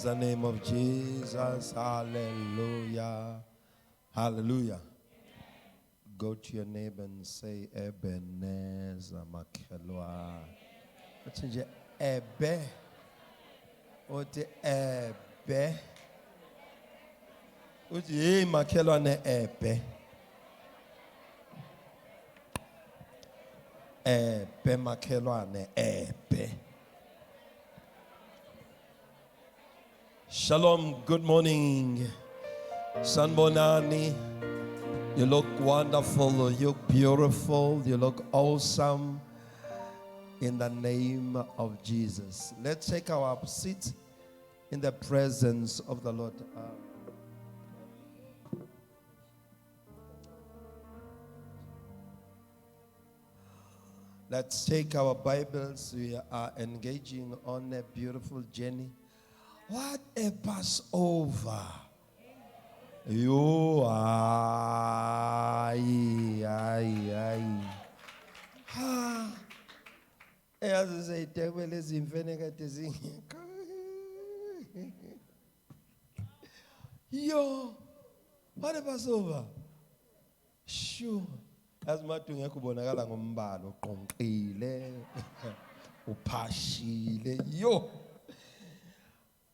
the name of Jesus. Hallelujah. Hallelujah. Go to your neighbor and say, Ebenezer Makelwa. What's in Ebe? What Ebe? What's ye Makelwa ne Ebe? Ebe Makelwa ne Ebe. Shalom, good morning. Sanbonani, you look wonderful, you look beautiful, you look awesome in the name of Jesus. Let's take our seat in the presence of the Lord. Let's take our Bibles. We are engaging on a beautiful journey. What a Passover. You as I say, devil is in Yo, what a Passover. Sure. As matunga kubonakala ngombalo qonqile uphashile yo.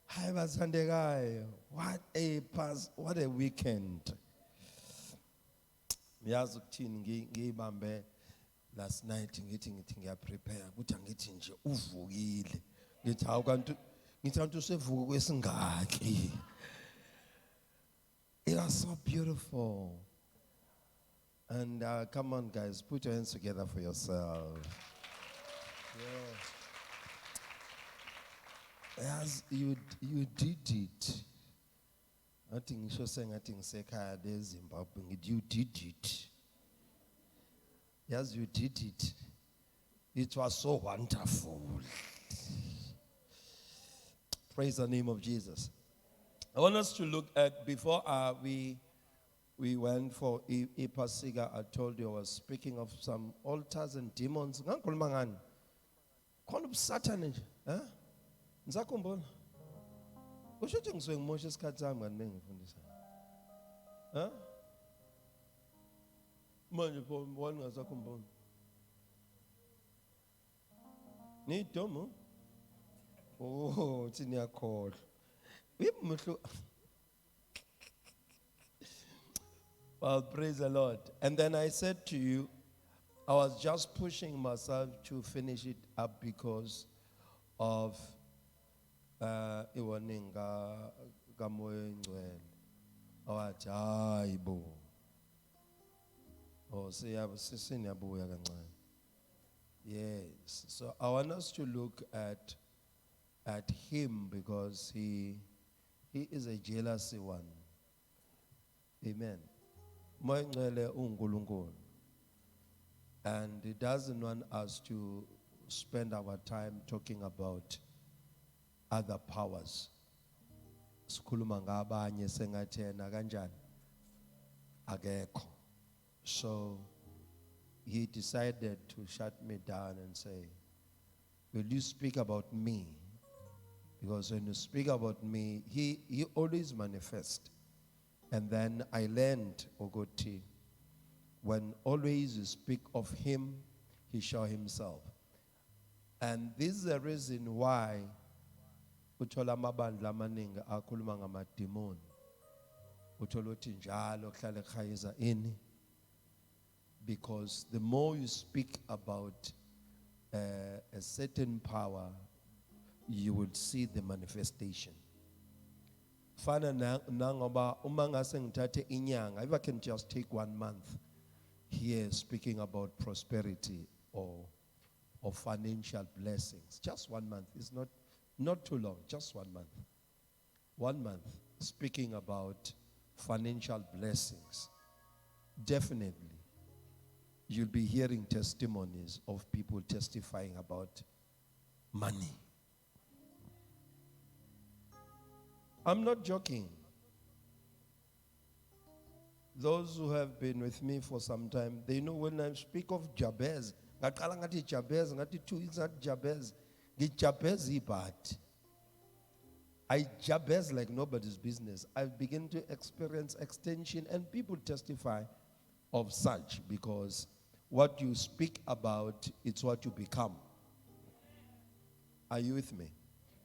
Hayi basandekayo. What a weekend. Miyazi ukuthini ngiyibambe last night ngithi ngiyaprepare ukuthi angithi nje uvukile. Ngithi hawu kanti usevuka kwesingaki. It was so beautiful. And come on guys, put your hands together for yourself. Yeah. As you did it. I think so saying I think Sekaya de Zimbabwe. You did it. Yes, you did it. It was so wonderful. Praise the name of Jesus. I want us to look at before we went for Ipasiga. I told you I was speaking of some altars and demons. Satan, huh? Nzakhumbula. Kushuthi ngizwe ngimosha isikhathi sami kanti ngifundisa. Huh? Manje pho mbona ngasakhumbula. Nidomo? Oh, thini yakhohlwa. Uyimhlo. Well, praise the Lord. And then I said to you, I was just pushing myself to finish it up because of iwaninga kamoya ingcwele awathi hayibo siniyabuya kancane. Yes, so I want us to look at him because he is a jealousy one. Amen. Moya ingcwele uNkulunkulu, and he doesn't want us to spend our time talking about other powers. Sikhuluma ngabanye sengathena kanjani akekho. So he decided to shut me down and say, will you speak about me? Because when you speak about me, he always manifests. And then I learned, Ogoti, when always you speak of him, he show himself. And this is the reason why uthola amabandla amaningi akhuluma ngamademon. Uthola uthi njalo kuhlale khayeza ini. Because the more you speak about a certain power, you will see the manifestation. Fana nangoba uma ngase ngithathe inyanga, if I can just take 1 month here speaking about prosperity or financial blessings, just 1 month. It's not too long, just 1 month. 1 month speaking about financial blessings. Definitely, you'll be hearing testimonies of people testifying about money. I'm not joking. Those who have been with me for some time, they know when I speak of Jabez, ngaqala ngathi Jabez, ngathi 2 weeks ngathi Jabez, ngijabez ibhathi. I jabez like nobody's business. I begin to experience extension, and people testify of such, because what you speak about, it's what you become. Are you with me?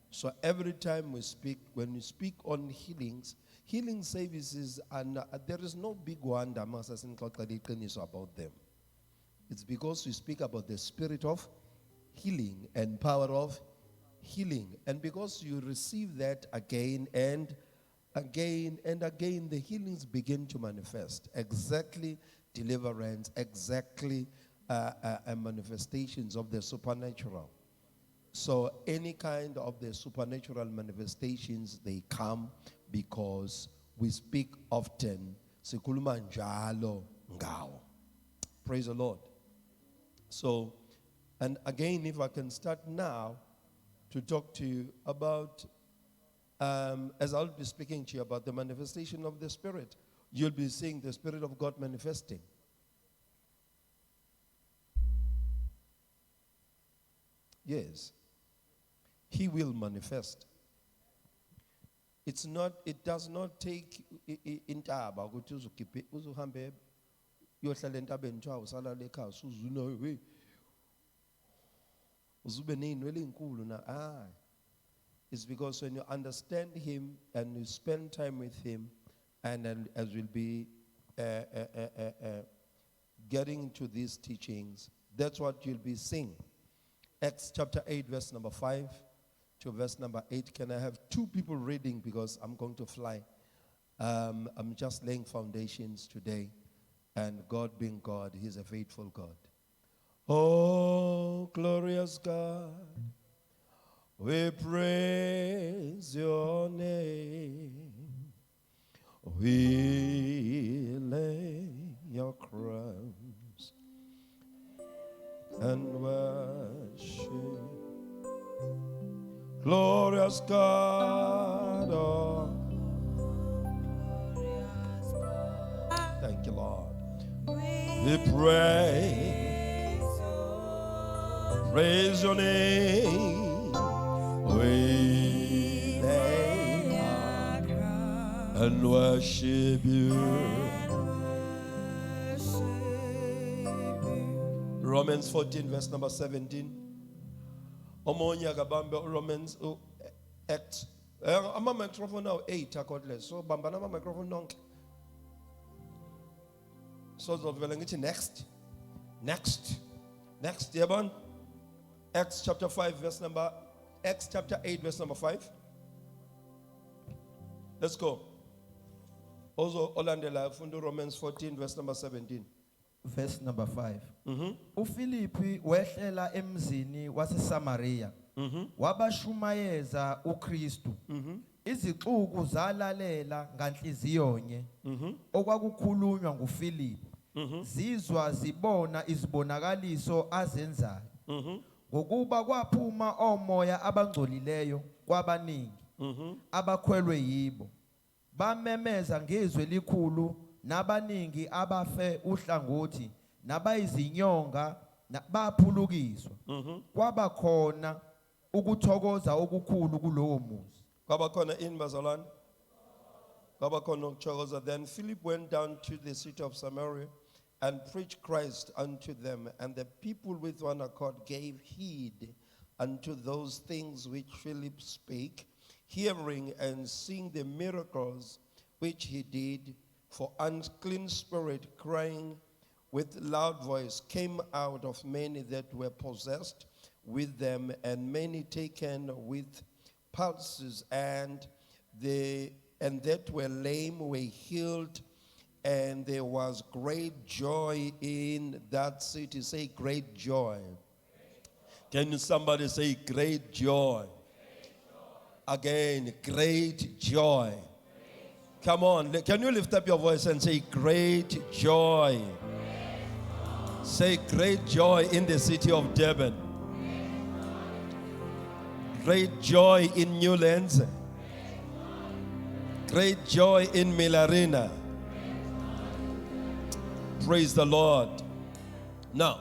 So every time we speak, when we speak on healings, healing services, and there is no big wonder about them. It's because we speak about the spirit of healing and power of healing. And because you receive that again and again and again, the healings begin to manifest. Exactly deliverance, exactly manifestations of the supernatural. So any kind of the supernatural manifestations, they come because we speak often. Sikhuluma njalo ngawo. Praise the Lord. So, and again, if I can start now to talk to you about, as I'll be speaking to you about the manifestation of the Spirit, you'll be seeing the Spirit of God manifesting. Yes. He will manifest. It does not take intaba ukuthi uzukhiphe uzuhambe uyohlala entabeni nje awusala lekhaya usuzuna we uzube nezinwele ezinkulu na it's because when you understand him and you spend time with him, and then as we'll be getting into these teachings, that's what you'll be seeing. Acts chapter 8 verse number 5 to verse number 8. Can I have two people reading, because I'm going to fly. I'm just laying foundations today, and God being God, he's a faithful God. Oh, glorious God, we praise your name. We lay your crowns and worship. Glorious God, oh, thank you, Lord. We praise your name. We lay and worship you. Romans 14 verse number 17. Omonya kabambe Romans Acts. Ama microphone now 8 akodle. So bamba na microphone nonke. So zovela ngithi next. Yabon. Acts chapter 8 verse number 5. Let's go. Also olandela fundo Romans 14 verse number 17. Verse number 5. uFilipi wehlela emzini waseSamaria wabashumayeza uKristu. Izixuku zalalela nganhliziyonye okwakukhulunywa nguFilipi, zizwa zibona izibonakaliso azenzayo. Ngokuba kwaphuma omoya abangcolileyo kwabaningi abakhwelwe yibo, bamemeza ngezwi elikhulu, nabaningi abafe uhlangothi nabayizinyonga baphulukiswa. Kwaba khona ukuthokoza okukhulu kulowo muzi. Kwaba khona in bazalwane. Kwaba khona ukuthokoza. Then Philip went down to the city of Samaria and preached Christ unto them, and the people with one accord gave heed unto those things which Philip spake, hearing and seeing the miracles which he did. For unclean spirit, crying with loud voice, came out of many that were possessed with them, and many taken with palsies, and that were lame were healed, and there was great joy in that city. Say great joy. Can somebody say great joy? Again, great joy. Come on, can you lift up your voice and say great joy? Say great joy in the city of Durban. Great joy in Newlands. Great joy in Milarina. Praise the Lord. Now,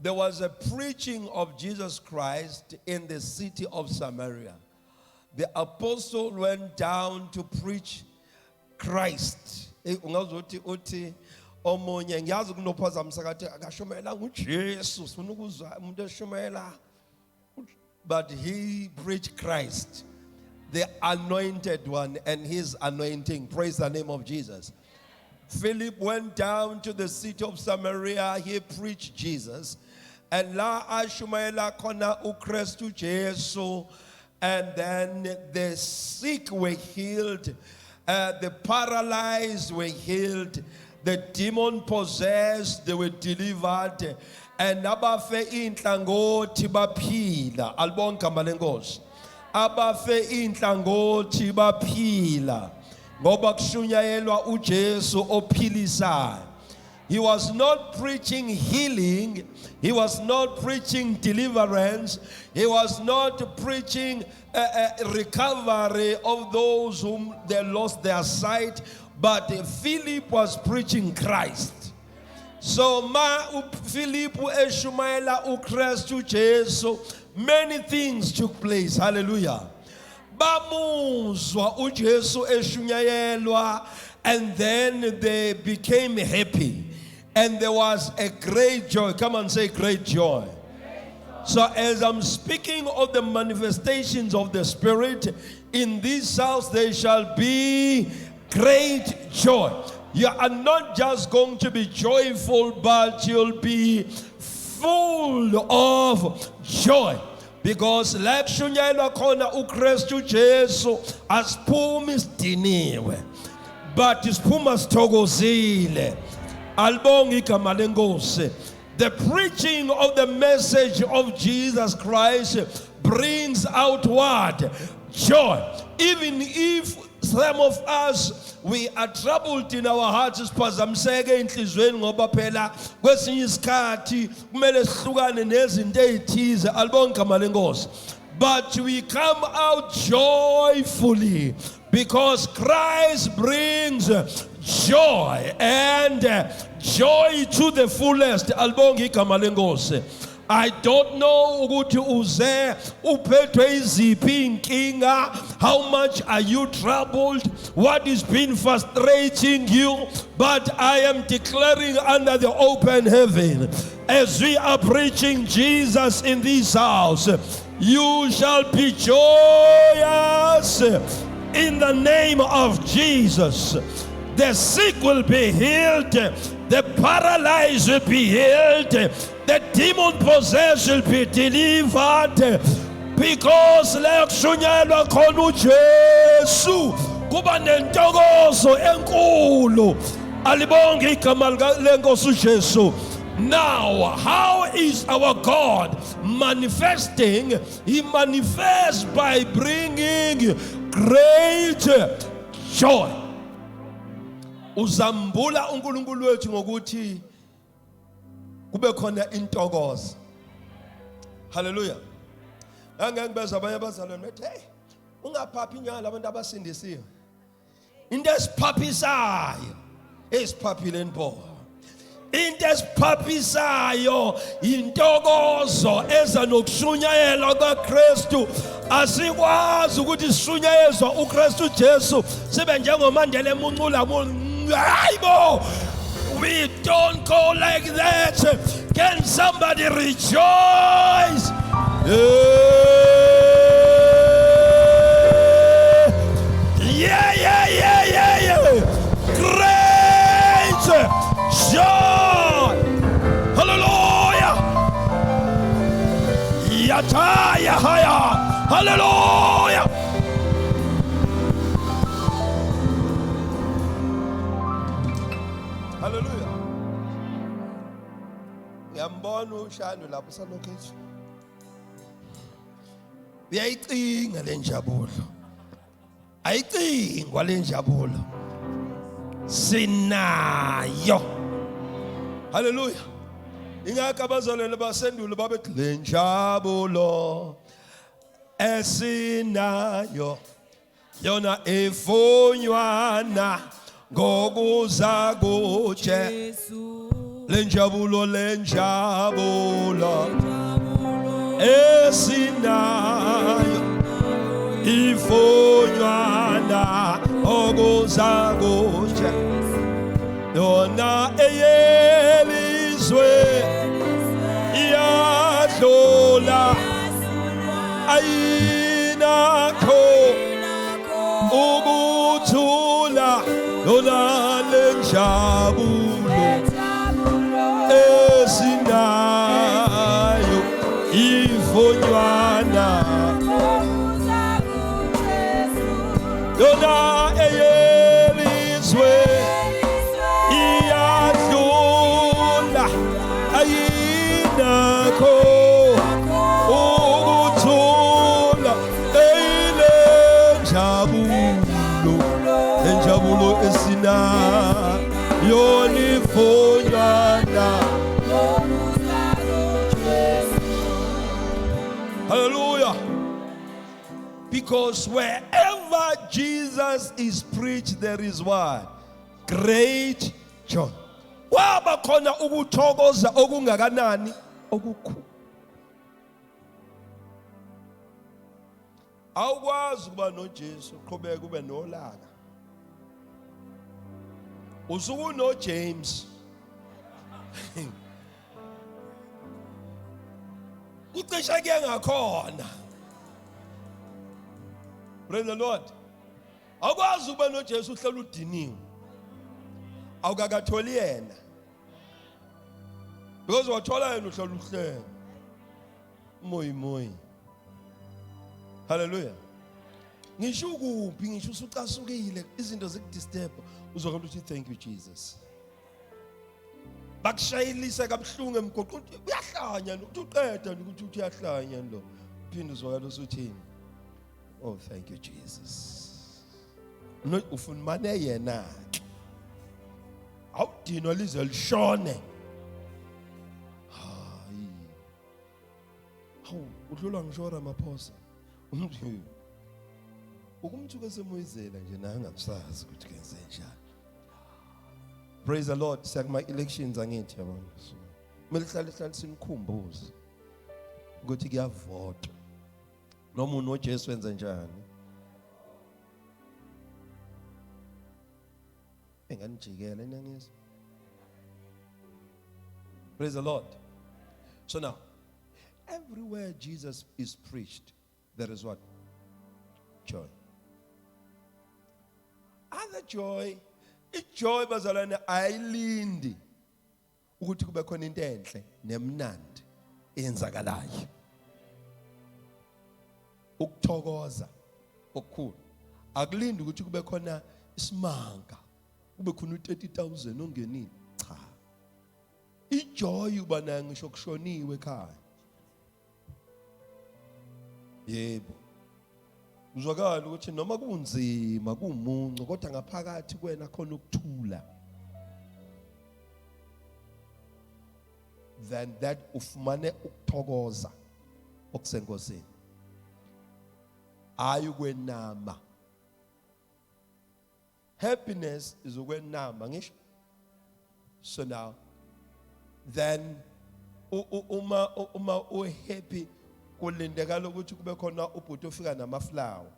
there was a preaching of Jesus Christ in the city of Samaria. the apostle went down to preach Christ. Ungazothi uthi omunye ngiyazi kunophazamisa kathi akashumayela nguJesu sifuna ukuzwa umuntu eshumayela, but he preached Christ, the anointed one, and his anointing. Praise the name of Jesus. Philip went down to the city of Samaria. He preached Jesus. And la ashumayela kona uKristu Jesu. And then the sick were healed. The paralyzed were healed. The demon possessed, they were delivered. And abafe inhlangothi baphila. Albonka malengos. Abafe inhlangothi baphila. Ngoba kushunyayelwa uJesu ophilisayo. He was not preaching healing. He was not preaching deliverance. He was not preaching recovery of those whom they lost their sight. But Philip was preaching Christ. So Philip eshumayela uKristu Jesu, many things took place. Hallelujah. Bamuzwa uJesu eshunyayelwa, and then they became happy. And there was a great joy. Come and say great joy. So as I'm speaking of the manifestations of the Spirit, in this house there shall be great joy. You are not just going to be joyful, but you'll be full of joy. Because like shunyayelwa khona uKristu Jesu asiphumi sidiniwe, but isiphuma sithokozile. Albonga igama lenkosi. The preaching of the message of Jesus Christ brings outward joy. Even if some of us, we are troubled in our hearts, siphazamiseke enhlizweni ngoba phela kwesinye isikhathi kumele sihlukane nezinto ezithize. Albonga igama lenkosi. But we come out joyfully because Christ brings joy, and joy to the fullest. Albonga igama lenkosi. I don't know ukuthi uze uphethwe iziphi inkinga. How much are you troubled? What is been frustrating you? But I am declaring under the open heaven, as we are preaching Jesus in this house, you shall be joyous in the name of Jesus. The sick will be healed. The paralyzed will be healed. The demon possessed will be delivered. Because like shunyayelwa khona uJesu kuba nentokozo enkulu. Alibonga igama lenkosi uJesu. Now, how is our God manifesting? He manifests by bringing great joy. Uzambula uNkulunkulu wethu ngokuthi kube khona intokozo. Hallelujah. Angengibeza abanye abazalwane bethi, hey, ungaphaphi inyala abantu abasindisiwe. Into esiphaphisayo, esiphaphile npo. Into esiphaphisayo intokozo eza nokushunyayelwa kaKristu. Asikwazi ukuthi sishunyayezwa uKristu Jesu sibe njengomandela emuncula hayibo. We don't go like that. Can somebody rejoice? Yeah. Great joy. Hallelujah. Yataya haya. Hallelujah. Hallelujah. Yambona ushano lapho salokhethi. Uyayicinga le njabulo. Ayicingwa le njabulo. Sinayo. Hallelujah. Ingakho abazalwane basendulo babethi le njabulo esinayo yona efunywana ngokuza kuJesu. Le njabulo esinayo Ifonywana okuzakutsha yona eyelizwe iyadlula ayinakho ukuthula yona lenjabulo esinayo ifonywana yona eyelizwe iyadlula ayinakho ukuthula lenjabulo esinayo ifonywana. Hallelujah. Because wherever Jesus is preached, there is what? Great joy. Waba khona ukuthokoza okungakanani okukhulu. Awukwazi ukuba noJesu uqhubeka ube nolaka. Usuku no James. Kucisha ke ngakhona. Praise the Lord. Awukwazi ukuba noJesu uhlala udiniwe. Awukakatholi yena. Because wathola yena uhlala uhlele. Moyi. Hallelujah. Ngisho kuphi ngisho usucasukile izinto zikudisturb uzokwazi ukuthi thank you Jesus. Bakushayilisa kabuhlungu emgoqo uthi uyahlanya ukuthi uqeda ukuthi uyahlanya lo. Phinde uzokwazi usuthini. Oh thank you Jesus. No ufumane yena. Awudinwa lize lishone. Hayi. Hawu udlula ngishora maphosa. Umuntu umuntu kesemoyizela nje naye angakusazi ukuthi kenze njani. Praise the Lord. Sekuma elections angithi yabona. Kumele hlale sinikhumbuze ukuthi kuyavota. Noma unoJesu wenza njani? Enganijikela enangizwa. Praise the Lord. So now, everywhere Jesus is preached, there is what? Joy. Other joy, ijoy bazalwane ayilindi ukuthi kube khona into enhle nemnandi eyenzakalayo. Ukuthokoza okukhulu akulindi ukuthi kube khona isimanga kube khona u30,000 ongenile. Cha. Ijoy uba nayo ngisho kushoniwe ekhaya. Yebo. Uzwakala ukuthi noma kunzima kumuncu kodwa ngaphakathi kwena khona ukuthula. Then that ufumane ukuthokoza okusenkosini. Ayukwenama. Happiness is ukwenama ngisho. So now then uma happy kulindekala ukuthi kube khona ubhuti ofika namaflower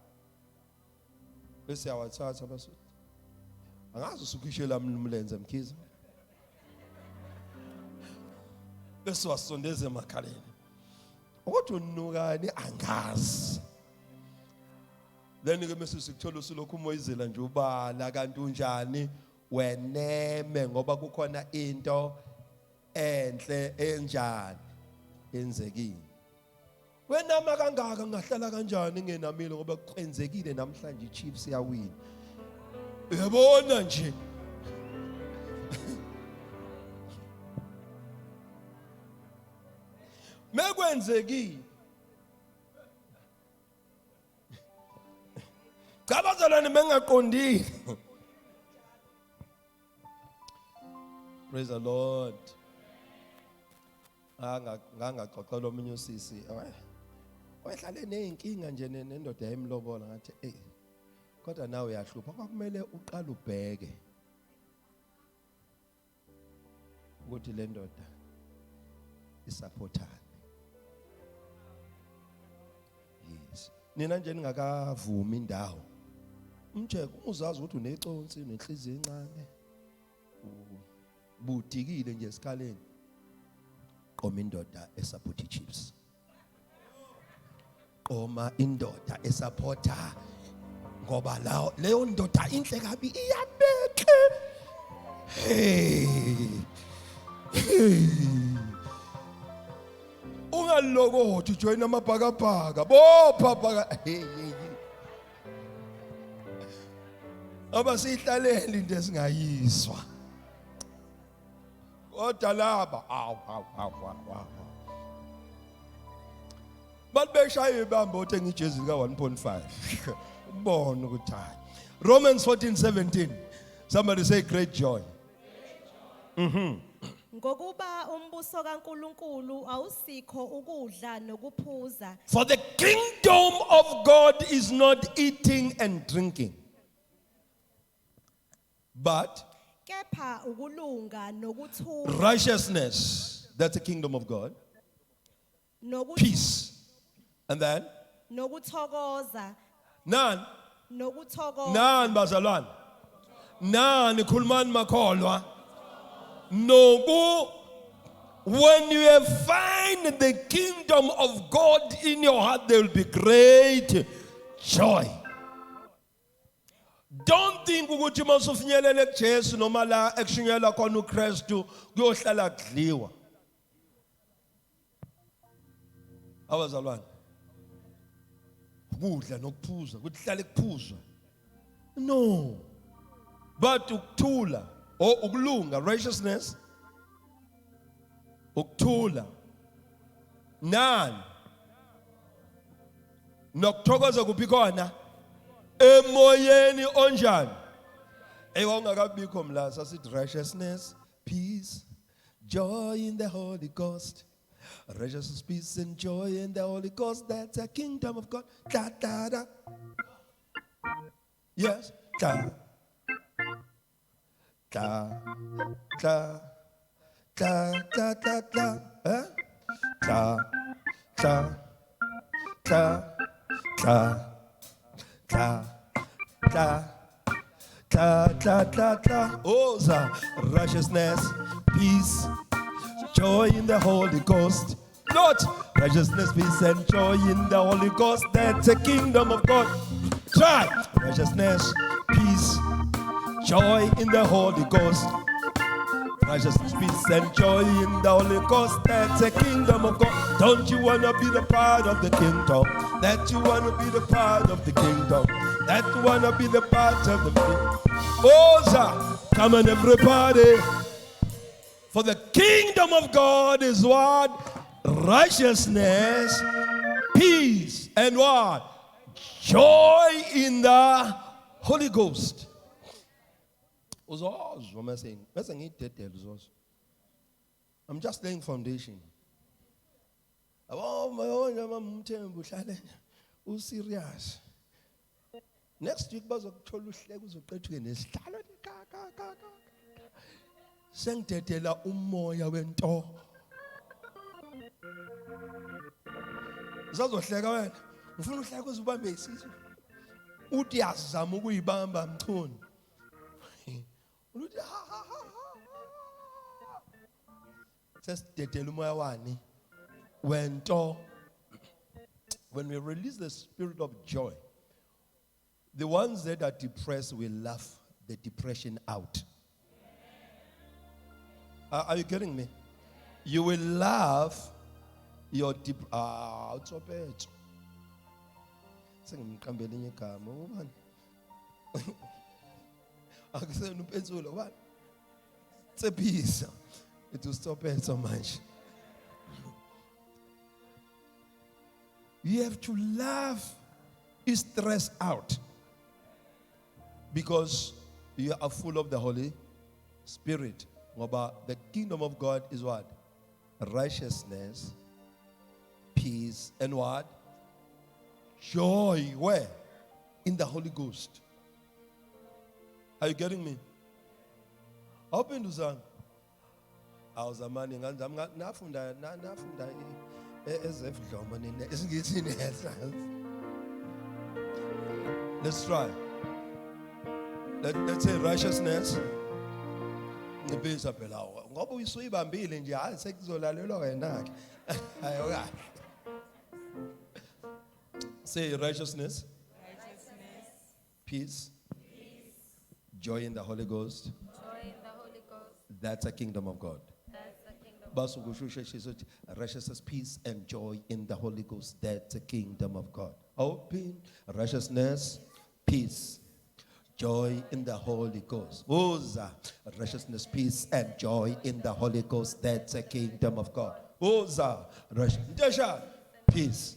bese awathatha basuthi angazi usukhishela umlenze mkhize bese wasondeza emakhaleni ukuthi unukani angazi. Then ke bese sikuthola usulokhu umoyizela nje ubala kanti unjani weneme ngoba kukhona into enhle enjani enzekile. Wenama kangaka ngahlala kanjani ngenamile ngoba kwenzekile namhlanje iChiefs yawina. Uyabona nje. Mekwenzekile. Cabazalwane mengaqondile. Praise the Lord. Ngaxoxela omunye usisi. Wayehlale nezinkinga nje nendoda yayimlobola ngathi kodwa nawe uyahlupha kwakumele uqale ubheke ukuthi le ndoda isupportani. Yes. nina nje ningakavumi indawo umcheck uzazi ukuthi uneconsi nenhliziyo encane budikile nje esikhaleni qoma indoda esupporta chips qoma indoda esupporta ngoba leyo ndoda inhle kabi iyabeke ungalokoti ujoyina amabhakabhaka bopha abasihlalele into esingayiswa kodwa laba balibeshaya ibamba othe ngijezi lika 1.5 ubone ukuthi hayi Romans 14:17 somebody say great joy. Ngokuba umbuso kaNkulunkulu awusikho ukudla nokuphuza. For the kingdom of God is not eating and drinking, but Kepha ukulunga nokuthula righteousness. That's the kingdom of God. Peace. And then? Nokuthokoza. None. Nokuthokoza. None bazalwane. None khulumani makholwa. No. When you find the kingdom of God in your heart, there will be great joy. Don't think ukuthi masufinyelele kuJesu noma la ekushunyelwa khona uKristu kuyohlala kudliwa. Abazalwane. Ukudla nokuphuza, ukuthi hlale kuphuzwa. No. But ukuthula or ukulunga, righteousness, ukuthula, none, nokuthokoza kuphi khona emoyeni onjani ewangakabikho mla sasithi righteousness, peace, joy in the Holy Ghost. Righteousness, peace and joy in the Holy Ghost. That's a kingdom of God. Da da da. Yes. Da. Da. Da. Da da da da. Eh? Da. Da. Da. Da. Da. Da. Da da da da. Oh, righteousness, peace, joy in the Holy Ghost. Not righteousness, peace, and joy in the Holy Ghost. That's the kingdom of God. Try righteousness, peace, joy in the Holy Ghost. Righteousness, peace, and joy in the Holy Ghost. That's the kingdom of God. Don't you want to be the part of the kingdom? That you want to be the part of the kingdom? That you want to be the part of the kingdom? Oh, come on, everybody. For the kingdom of God is what? Righteousness, peace, and what? Joy in the Holy Ghost. I'm just laying foundation. Serious. Next week, sengidedela umoya wento uzazohleka wena ngifuna uhleka kuze ubambe isizo uthi yazama ukuyibamba mchuni uthi sesidedela umoya wani wento. When we release the spirit of joy, the ones that are depressed will laugh the depression out. Are you getting me? You will laugh your it's so bad. Sengimqambele enye igama ubani? Akusena upenzulo ubani? Tsepisa. It will stop it so much. You have to laugh stress out because you are full of the Holy Spirit. The kingdom of God is what? Righteousness, peace, and what? Joy. Where? In the Holy Ghost. Are you getting me? Open to song. I was a man in nafunda ezefdloma nina esingithini Let's try. Let's say righteousness. Ngibiza phela ngoba uyisuyibambile nje hayi sekuzolalelwa wena ke. Hayi okay. Say righteousness. Peace. Joy in the Holy Ghost. That's a kingdom of God. Righteousness, peace, and joy in the Holy Ghost. That's a kingdom of God. Open righteousness, peace, joy in the Holy Ghost. Oza, righteousness, peace, and joy in the Holy Ghost. That's a kingdom of God. Oza, righteousness, peace,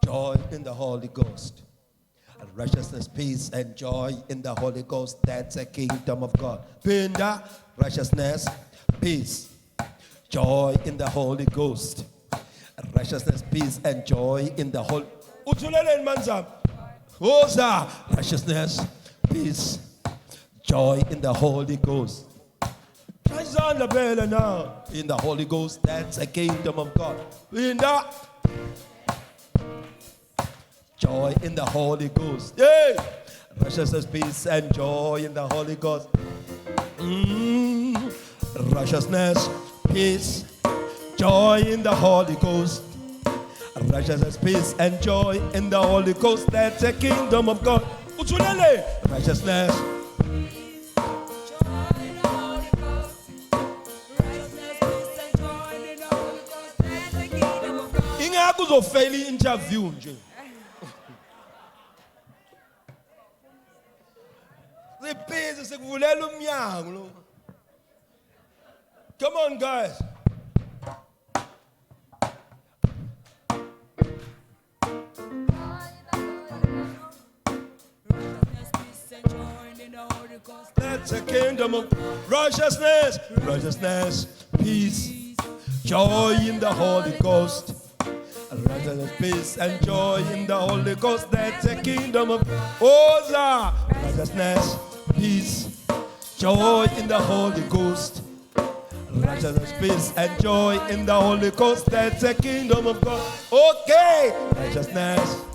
joy in the Holy Ghost. Righteousness, peace, and joy in the Holy Ghost. That's a kingdom of God. Pinda, righteousness, peace, joy in the Holy Ghost. Righteousness, peace, and joy in the Holy. Utulele manzam. Oza, righteousness, peace, joy in the Holy Ghost. Now in the Holy Ghost. That's a kingdom of God. Pinda. Joy in the Holy Ghost. Yay! Righteousness, peace, and joy in the Holy Ghost. Righteousness, peace, joy in the Holy Ghost. Righteousness, peace, and joy in the Holy Ghost. That's a kingdom of God. Utulele. Righteousness. Ingaku zo fail interview nje. Sipheze sekuvulela umnyango lo. Come on guys. That's a kingdom of righteousness, righteousness, peace, joy in the Holy Ghost. Righteousness, peace, and joy in the Holy Ghost. That's a kingdom of Oza. Righteousness, peace, joy in the Holy Ghost. Righteousness, peace, and joy in the Holy Ghost. That's a kingdom of God. Okay. Righteousness.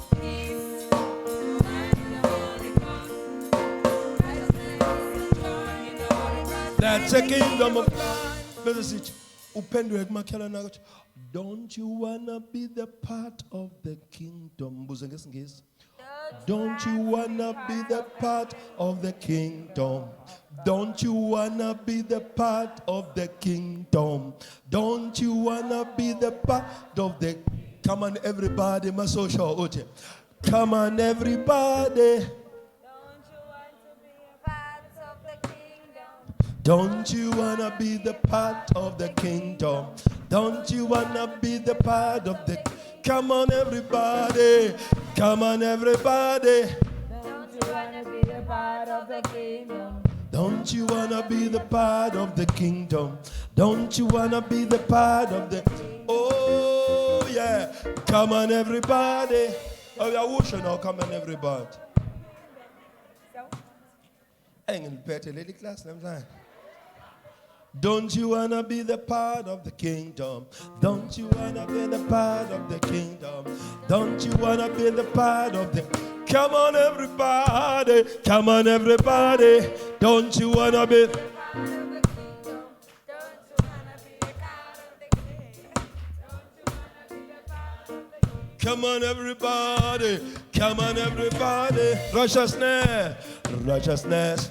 That's a kingdom of God. Don't you wanna be the part of the kingdom? Don't you wanna be the part of the kingdom? Don't you wanna be the part of the kingdom? Don't you wanna be the part of the? Come on, everybody, my social. Come on, everybody. Don't you wanna be the part of the kingdom? Don't you wanna be the part of the? Come on, everybody. Come on, everybody. Don't you wanna be the part of the kingdom? Don't you wanna be the part of the kingdom? Don't you wanna be the part of the? Oh yeah. Come on, everybody. Oh yeah, whoosh now. Come on, everybody. Better lady class, don't you wanna be the part of the kingdom? Don't you wanna be the part of the kingdom? Don't you wanna be the part of the? Come on, everybody. Come on, everybody. Don't you wanna be? Come on, everybody. Come on, everybody. Righteousness. Righteousness.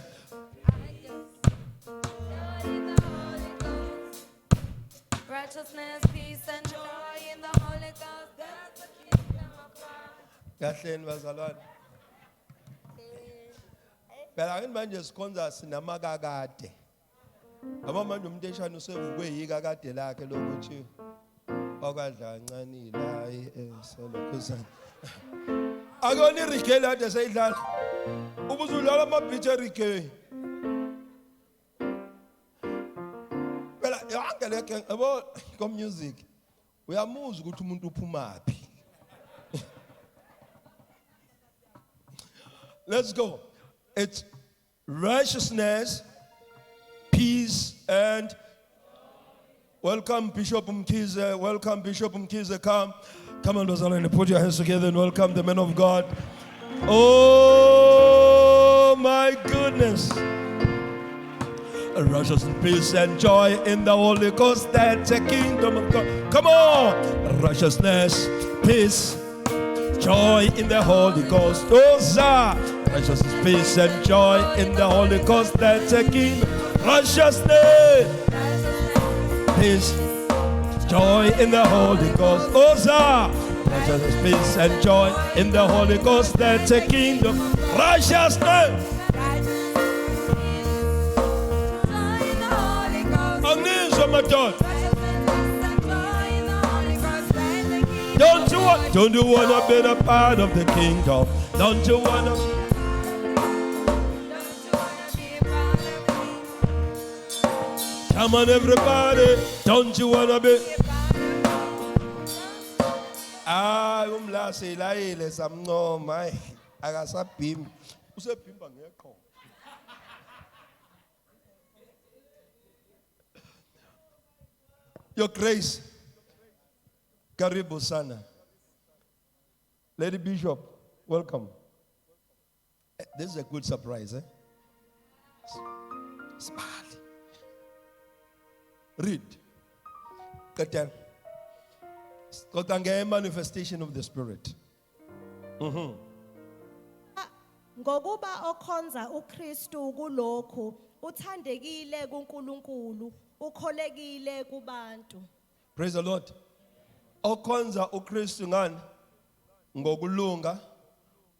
Righteousness, peace, and joy in the Holy Ghost. That's the kingdom of God. Kahleni bazalwane. Phela ke manje sikhonza sinamakakade. Aba manje umuntu eshana usevukwe yika kade lakhe lokuthi okwadla kancane la solokhuzana. Akoni irigay lade sayidlala. Ubuzudlala amabhithi erigay. Phela yangeleke yabo ko music. Uyamuzwa ukuthi umuntu uphumaphi. Let's go. It's righteousness, peace, and welcome Bishop Mkize. Welcome Bishop Mkize. Come on, Rosalind, put your hands together and welcome the men of God. Oh my goodness. Righteousness, peace, and joy in the Holy Ghost. That's a kingdom of God. Come on. Righteousness, peace, joy in the Holy Ghost. Oh, sir. Righteousness, peace, and joy in the Holy Ghost. That's a kingdom. Righteousness, peace, joy in the Holy Ghost. Oh, sir. Righteousness, peace, and joy in the Holy Ghost. That's a kingdom. Righteousness. Angizwa madoda. Don't you wanna be a part of the kingdom? Don't you wanna? Come on, everybody. Don't you wanna be? Umlasi layile samncoma akasabhimbi. Usebhimba ngekho. Your Grace, karibu sana. Lady Bishop, welcome. This is a good surprise, eh? Smile. Read. Katan. Kotange manifestation of the Spirit. Ngokuba okhonza uKristu kulokho uthandekile kuNkulunkulu ukholekile kubantu. Praise the Lord. Okhonza uKristu ngani? Ngokulunga,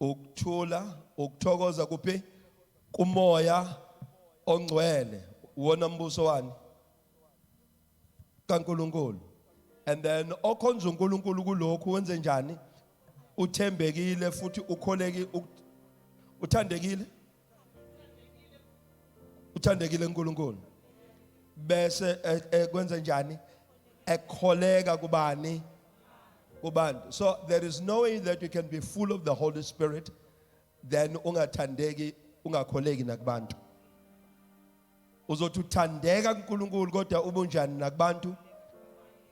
ukuthula, ukuthokoza kuphi? Kumoya ongcwele. Wona mbuso wani? kaNkulunkulu. And then okhonza uNkulunkulu kulokho wenze njani? Uthembekile futhi ukholekile uthandekile? Uthandekile uNkulunkulu. Bese kwenza njani? Ekholeka kubani? Kubantu. So there is no way that you can be full of the Holy Spirit then ungathandeki ungakholeki nakubantu. Uzothi uthandeka kuNkulunkulu kodwa ubunjani nakubantu?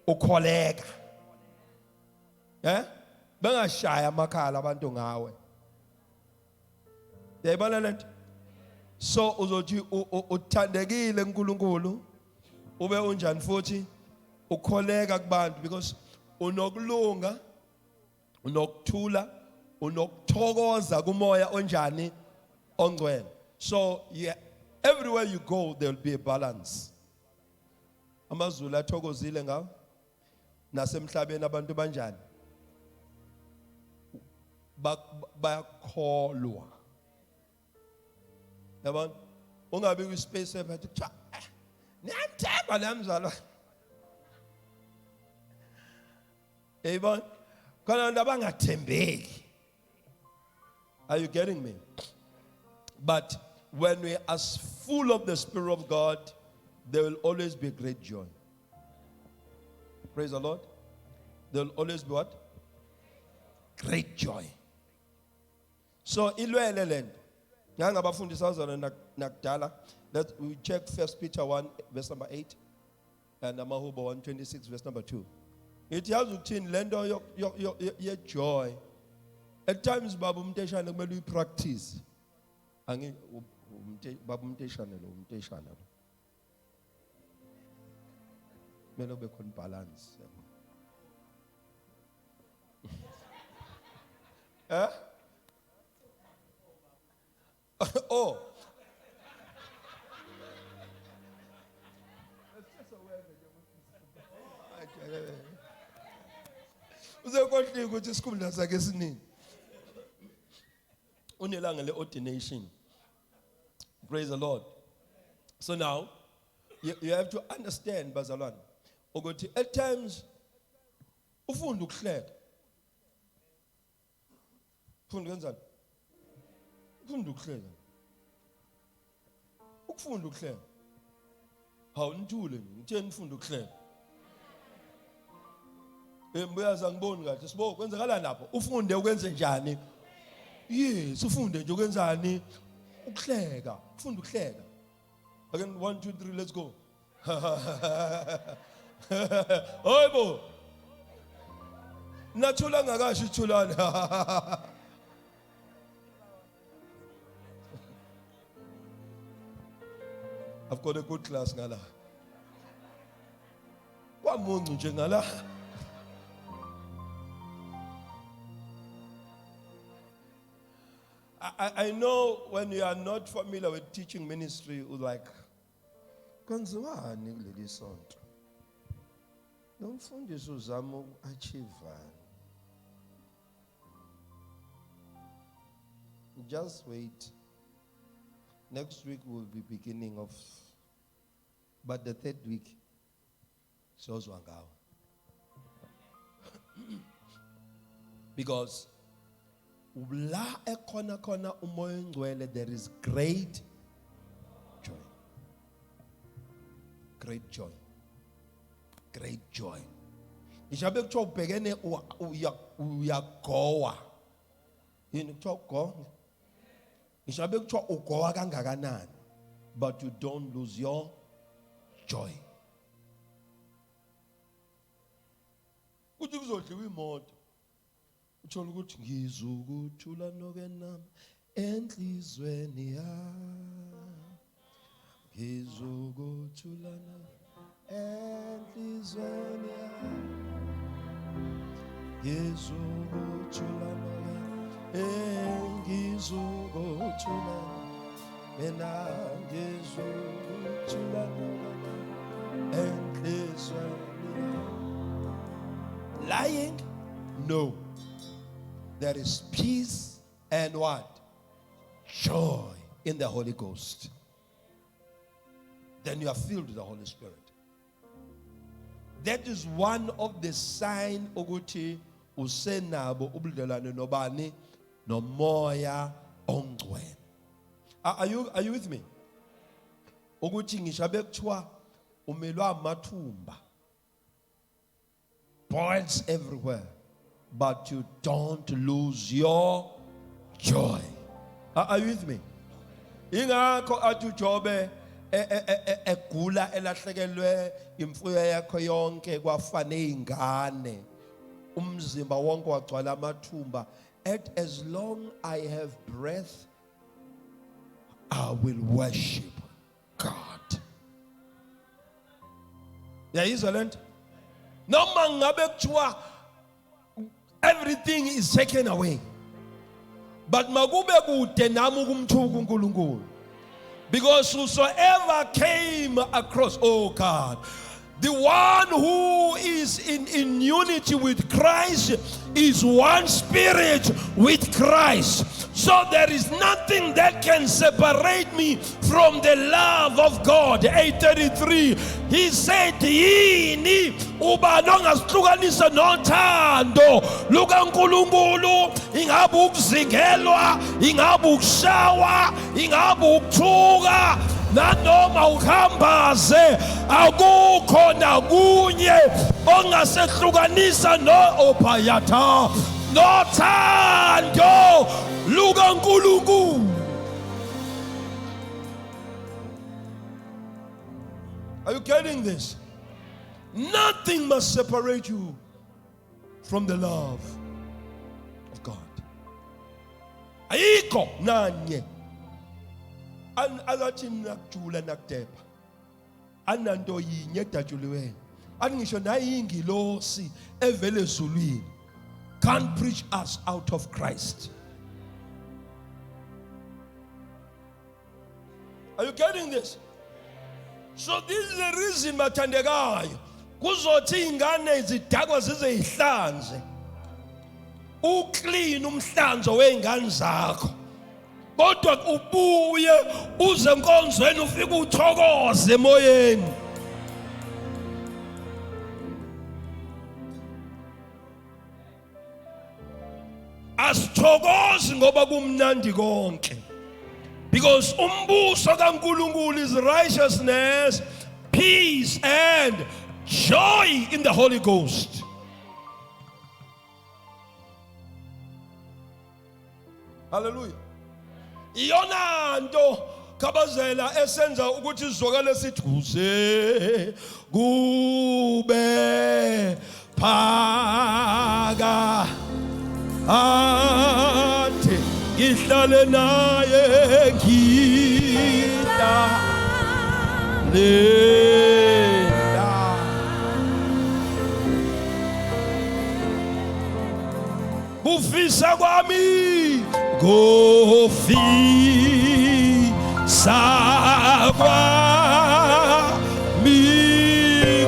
Ukholeka. Bengashaya amakhala abantu ngawe. Yayibona lento? So uzothi uthandekile kuNkulunkulu ube unjani futhi ukholeka kubantu because unokulunga unokuthula unokuthokoza kumoya onjani ongcwele. So yeah, everywhere you go there will be a balance. AmaZulu athokozile ngawo nasemhlabeni abantu banjani bayakholwa. Yabona ungabi ku space ebathi cha niyathemba lamzalwa. Yabona kana ndabangathembeki. Are you getting me? But when we are full of the Spirit of God, there will always be great joy. Praise the Lord. There will always be what? Great joy. So ilwele lento. Ngangabafundisa uzana nakudala. Let's we check 1 Peter 1 verse number 8 and Amahubo 1:26 verse number 2. It has routine lendo your joy. At times babu mteshana kumele uyipractice. Angi babu mteshana lo mteshana lo. Melo be kon balance. Oh. Uzekonhle ukuthi isikhumbulo sakhe esiningi. Unelanga le-ordination. Praise the Lord. So now, you have to understand, bazalwane, ukuthi at times, ufunda ukuhleka. Ufunda kwenzani? Ufunda ukuhleka. Ukufunda ukuhleka. Hawu nithule nje, ngitheni ufunda ukuhleka. Mbuyaza ngiboni kahle sibo kwenzakala lapho ufunde ukwenze njani? Yes, ufunde nje ukwenzani? Ukuhleka, ufunda ukuhleka. Again 1 2 3 let's go. Hayibo. Nathula ngakasho ithulana. I've got a good class ngala. Kwamuncu nje ngala. I know when you are not familiar with teaching ministry, you're like, kwenziwani kuleli sonto? Nomfundisi uzama uku-achievani. Just wait. Next week will be beginning of, but the third week, shows Wangao. Because la ekona kona umoya ngcwele, there is great joy. Great joy. Great joy. Ishabe kuthiwa ubhekene uyagowa. Yini kuthiwa ugowa? Ishabe kuthiwa ugowa kangakanani, but you don't lose your joy. Uthi kuzodliwa imoto. Uthola ukuthi ngizukuthula nokenami enhlizweni yami. Ngizukuthula enhlizweni yami. Ngizukuthula ngizukuthula mina ngizukuthula enhlizweni yami. Lying? No. There is peace and what? Joy in the Holy Ghost. Then you are filled with the Holy Spirit. That is one of the signs ukuthi usenabo ubudlelwane nobani nomoya ongcwele. Are you with me? Ukuthi ngishabe kuthiwa umelwa amathumba. Boils everywhere. But you don't lose your joy. Are you with me? Ingakho athi uJobe egula elahlekelwe imfuyo yakho yonke kwafane izingane umzimba wonke wagcwala amathumba. As long I have breath, I will worship God. Yayizwa lento? Noma ngabe kuthiwa everything is taken away, but makube kude nami ukumthuka uNkulunkulu, because whosoever came across, oh God, the one who is in unity with Christ is one spirit with Christ. So there is nothing that can separate me from the love of God. 8:33, he said, yini ubani ongasihlukanisa nothando lukaNkulunkulu? Ingabe ukuzingelwa, ingabe ukushawa, ingabe ukuthuka, nanoma uhambaze, akukho nakunye ongasehlukanisa no-opayata nothando lukaNkulunkulu. Are you getting this? Nothing must separate you from the love of God. Ayikho nanye akathi nakujula nakudepha ananto yinye edatshuliweyo. Athi ngisho nayingilosi evele ezulwini can't preach us out of Christ. Are you getting this? So this is the reason bathandekayo kuzothi ingane zidakwa zize ihlanze uclean umhlanzo weingane zakho, kodwa ubuye uze enkonzweni ufike uthokoze emoyeni. Asithokozi ngoba kumnandi konke, because umbuso kaNkulunkulu is righteousness, peace and joy in the Holy Ghost. Hallelujah. Iyona nto kabazela esenza ukuthi izwakale sithi kuze kube phaka ade ngihlale naye ngida Linda. Kufisa kwami kufisa kwami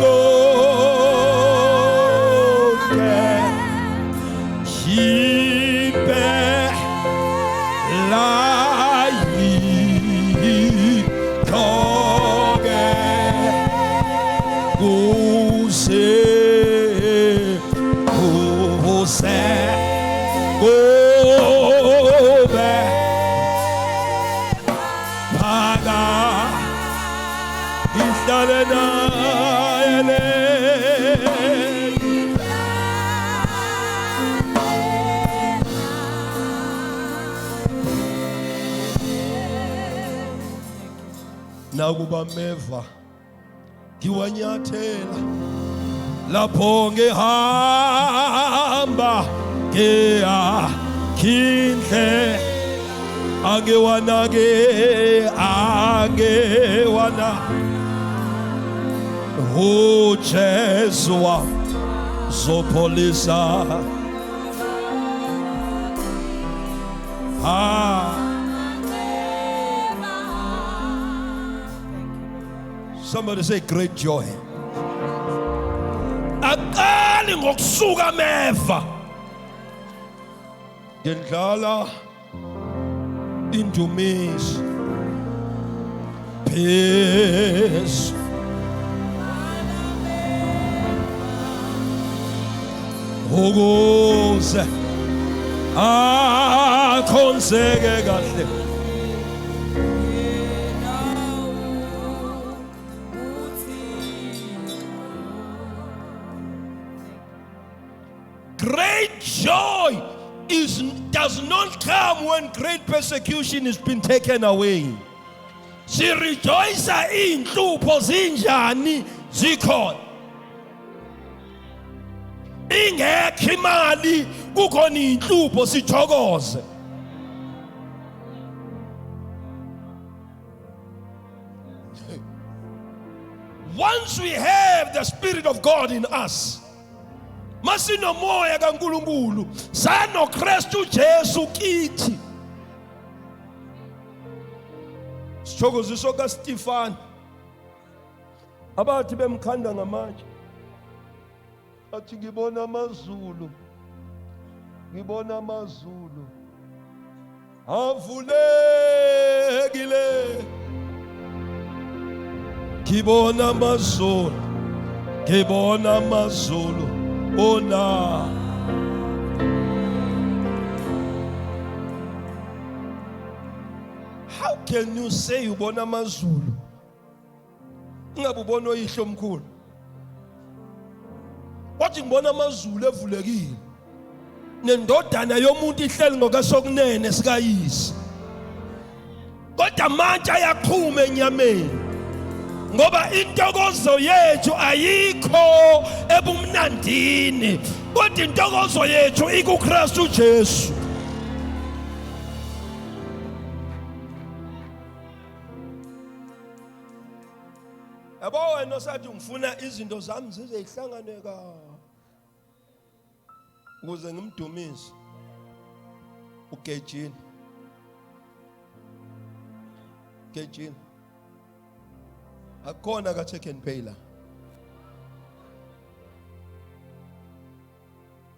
konke nakuba meva ngiwanyathela lapho ngihamba ngiyakindle angewana uJesu zopholisa Somebody say great joy. Akali ngokusuka meva ngendlala indumiso peace ukuze akhonseke kahle Great joy does not come when great persecution has been taken away. Sirejoica inhlupho zinjani zikhona. Ingekho imali kukhona inhlupho sithokoze. Once we have the Spirit of God in us, masino moya kaNkulunkulu sano Kristu Jesu kithi sithokoziso kaStefan abathi bemkhanda ngamatshe athi ngibona amazulu avulekile ngibona amazulu Oh no. How can you say ubona amazulu ungabe ubona oyihlo omkhulu? Wathi ngibona amazulu evulekile nendodana yomuntu ihleli ngokasokunene sikayisi. Kodwa manje ayaqhuma enyameni. Ngoba intokozo yethu ayikho ebumnandini kodwa intokozo yethu ikuKristu Jesu. Yabo wena osathi ngifuna izinto zami zize zihlangane ka ukuze ngimdumise ugejini akona ka Check and Pay la.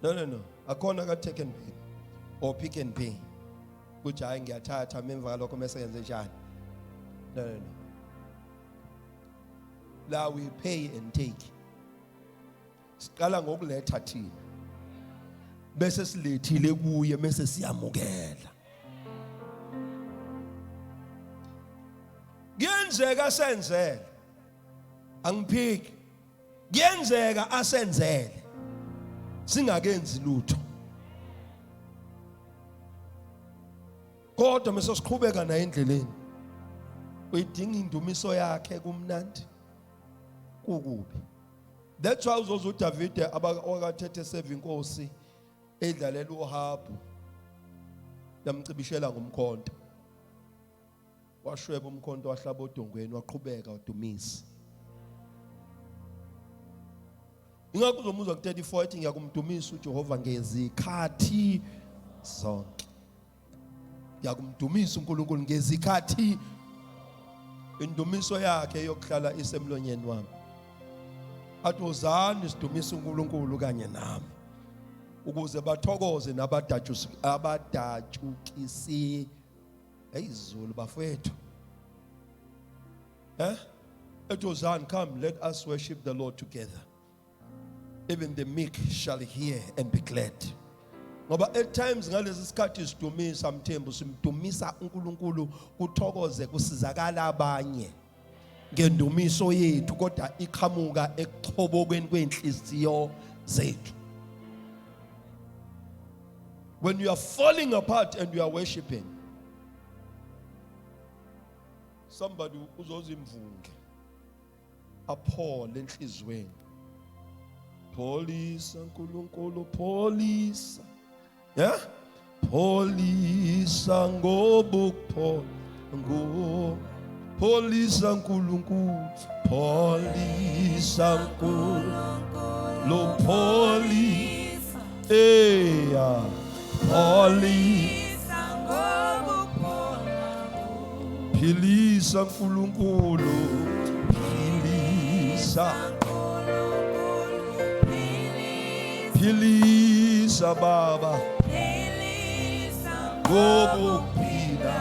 No. Akona ka Check and Pay or Pick and Pay. Kuthi hayi ngiyathatha memva lokho mase yenze njani. No. La we pay and take. Siqala ngokuletha thina. Bese silethile kuye bese siyamukela. Kuyenzeka senzele. Angiphiki. Kuyenzeka asenzele. Singakenzi lutho. Kodwa mase siqhubeka na endleleni. Uyidinga indumiso yakhe kumnandi. Kukubi. That's why uzozo David abakathethe save inkosi edlalela uHabu. Yamcibishela ngomkhonto. washweba umkhonto wahlaba odongweni waqhubeka udumisa. Ingakho uzomuzwa ku-34 ethi ngiyakumdumisa uJehova ngezikhathi zonke. Ngiyakumdumisa uNkulunkulu ngezikhathi. Indumiso yakhe yokuhlala isemlonyeni wami. Athi wozani sidumise uNkulunkulu kanye nami ukuze bathokoze abadatshukisi izulu bafowethu. Athi wozani, come, let us worship the Lord together. Even the meek shall hear and be glad. Ngoba at times ngalezi sikhathi sidumisa mthembu simdumisa uNkulunkulu kuthokoze kusizakala abanye ngendumiso yethu kodwa iqhamuka ekuchobokweni kwenhliziyo zethu. When you are falling apart and you are worshiping, somebody uzozimvunge aphole enhlizweni. Polisa uNkulunkulu polisa. Yeah? Polisa ngobukpho polisa uNkulunkulu polisa uNkulunkulu polisa polisa ngobukpho philisa uNkulunkulu philisa philisa Baba ngokuphila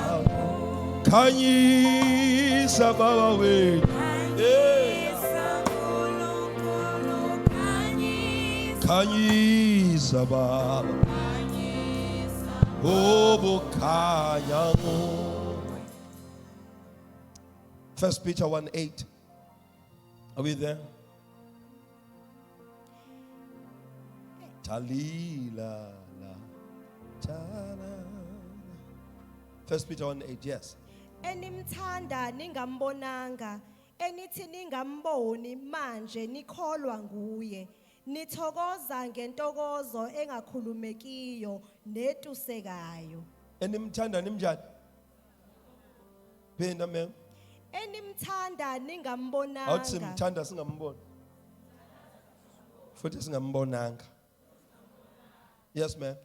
khanyisa Baba wethu khanyisa Baba ngokukhanya. 1 Peter 1:8. Are we there? Talila la tala. 1 Peter 1:8, yes. Enimthanda ningambonanga, enithi ningamboni manje nikholwa nguye. Nithokoza ngentokozo engakhulumekiyo netusekayo. Enimthanda nimjani? Phenda mem. Enimthanda ningambonanga. Awuthi simthanda singamboni. Futhi singambonanga. Yes ma'am.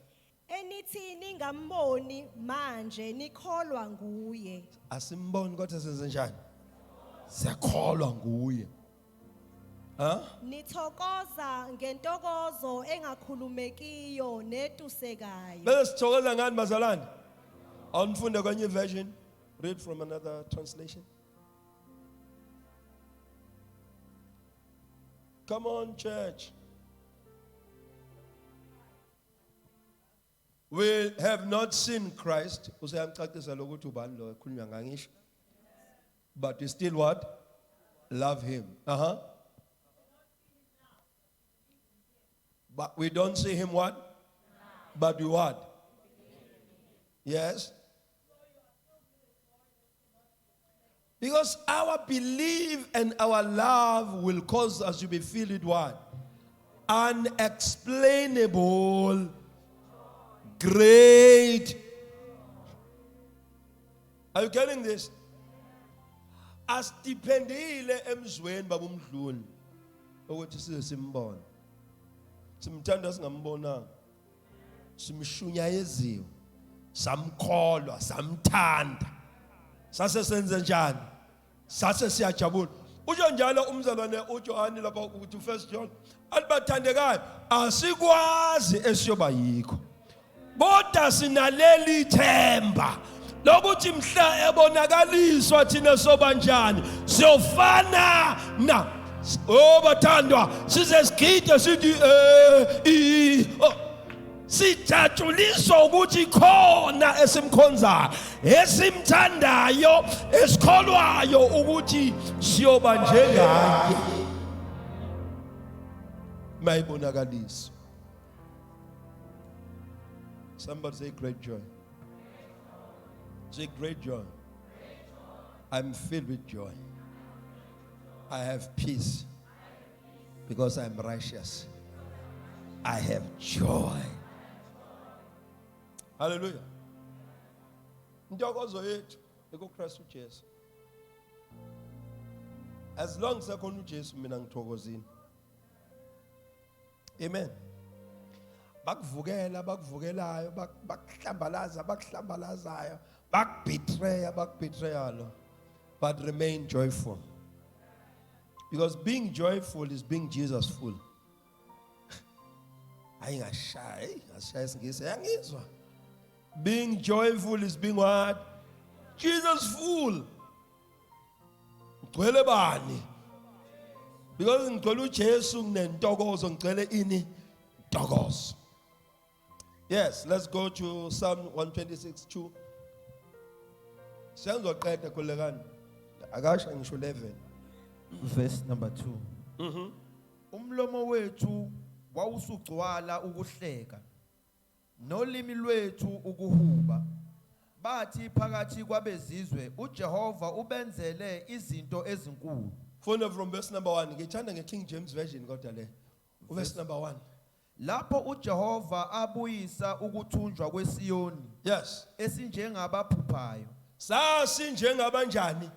Enithi ningamboni manje nikholwa nguye. Asimboni kodwa senze njani? Siyakholwa nguye. Nithokoza ngentokozo engakhulumekiyo netusekayo. Bese sithokoza ngani bazalwane? Awunifunde kwenye version? Read from another translation. Come on church. We have not seen Christ. But we still what? Love him. But we don't see him what? But we what? Yes. Because our belief and our love will cause us to be filled with what? Unexplainable, great. Are you getting this? As dependile emzweni babumdluni ukuthi size simbone. Simthanda singambonanga. Simshunyayeziwe. Samkholwa, samthanda. Sase senze njani? Sase siyajabula. Usho njalo umzalwane uJohn lapha ukuthi 1 John alibathandekayo asikwazi esiyoba yikho. Kodwa sinaleli themba lokuthi mhla ebonakaliswa thina sobanjani siyofana na bathandwa size sigide sithi sijatshuliswa ukuthi khona esimkhonzayo esimthandayo esikholwayo ukuthi siyoba njengaye mayibonakaliswa. Somebody say great joy. Say great joy. I'm filled with joy. I have peace because I'm righteous. I have joy. Hallelujah. Ntokozo yethu EkuKristu uJesu. As long as akhona uJesu mina ngithokozini. Amen. Bakuvukela bakuvukelayo bakuhlambalazayo bakubetray but remain joyful. Because being joyful is being Jesus full. Being joyful is being what? Jesus full. Ngcwele bani? Because ngicela uJesu nginentokozo ngicele ini ntokozo. Yes, let's go to Psalm 126:2. Senzoqeda kolekani. Akasha ngisho 11. Verse number 2. Umlomo wethu wawusugcwala ukuhleka, nolimi lwethu ukuhuba. Bathi phakathi kwabezizwe uJehova ubenzele izinto ezinkulu. Phone from verse number 1. Ngithanda ngeKing James Version kodwa le. Verse number 1. Lapho uJehova abuyisa ukuthunjwa kweSiyoni. Yes. Esinjengabaphuphayo. Sasinjengabanjani?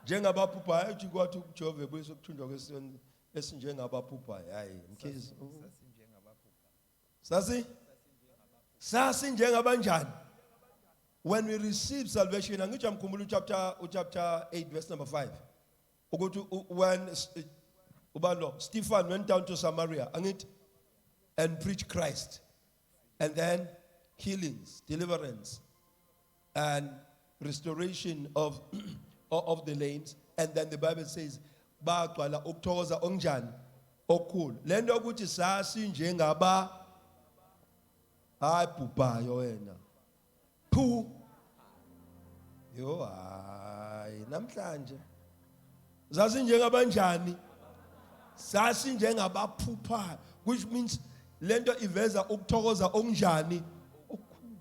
Njengabaphuphayo uthi kwathi uJehova ebuyisa ukuthunjwa kweSiyoni esinjengabaphuphayo. Hayi, mkhizi. Sasinjengabanjani? When we receive salvation, angithi amkhumbula chapter 8 verse number 5. Ukuthi when Stephen went down to Samaria, angithi, and preached Christ, and then healings, deliverance, and restoration of of the lanes, and then the Bible says, "Bagcwala ukuthokoza onjani okukhulu." Lento ukuthi sasinjengaba ayibhubhayo wena. Phu. Yo hayi namhlanje. Sasinjengabanjani? Sasinjengabaphuphayo, which means lento iveza ukuthokoza okunjani okukhulu.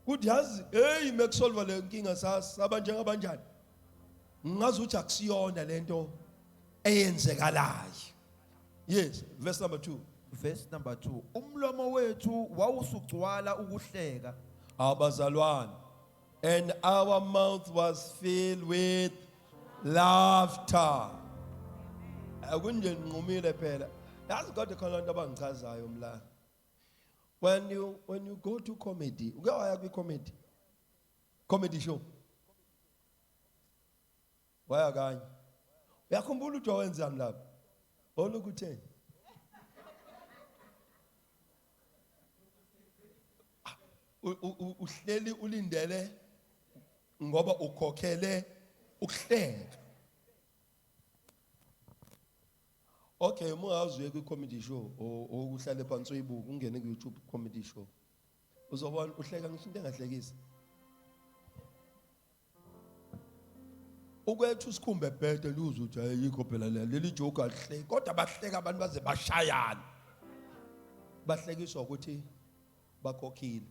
Kuthi yazi hey mekusolva le nkinga sabanjengabanjani. Ngazi uthi akusiyona lento eyenzekalayo. Yes, verse number 2. Verse number 2. Umlomo wethu wawusugcwala ukuhleka. Abazalwane, and our mouth was filled with laughter. Akunje nqumile phela. Yazi kodwa khona into abangichazayo mla. When you go to comedy, uke waya kwi comedy show. Waya kanye. Uyakhumbula ukuthi wenzani lapha? Olukutheni? Uhleli ulindele ngoba ukhokhele ukuhleka. Okay, mungazwe ku comedy show ukuhlale phansi uyibuka ungene ku YouTube comedy show. Uzobona uhleka ngisho into engahlekisi. Ukwethu sikhumbe bhede luzo uthi ayikho phela leli joke alihleki kodwa bahleka abantu baze bashayana. Bahlekiswa ukuthi bakhokhile.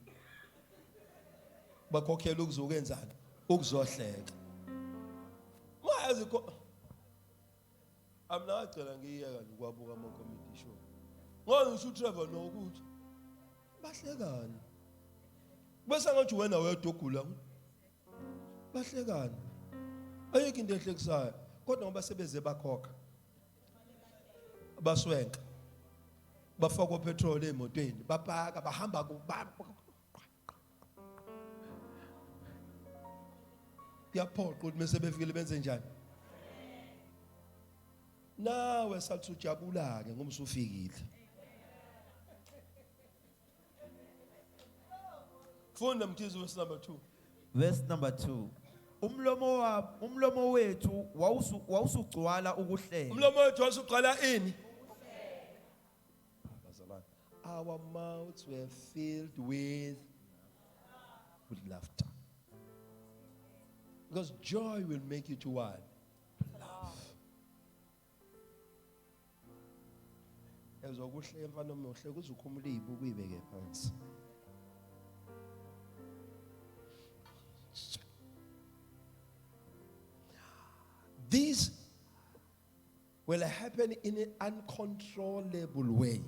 Bakhokhela ukuzokwenzani? Ukuzohleka. Mayazi amnacela ngiyeka nje kwabuka ama comedy show. Ngoba ngisho uTrevor nokuthi bahlekani. Bese ngathi wena wedwa ogula. Bahlekani. Ayikho into ehlekisayo kodwa ngoba sebeze bakhokha. Baswenka. Bafaka petrol emotweni, bapaka bahamba kuyaphoqa ukuthi mase befikile benze njani? Nawe sathi ujabula ke ngoba usufikile. Funda mkhizi verse number 2. Verse number 2. Umlomo wethu wawusugcwala ukuhleka. Umlomo wethu wasuqala ini? Our mouths were filled with laughter. Because joy will make you to what? Laugh. Ezokuhleka mfana omuhle kuzukhumula izibuko uyibeke phansi. This will happen in an uncontrollable way.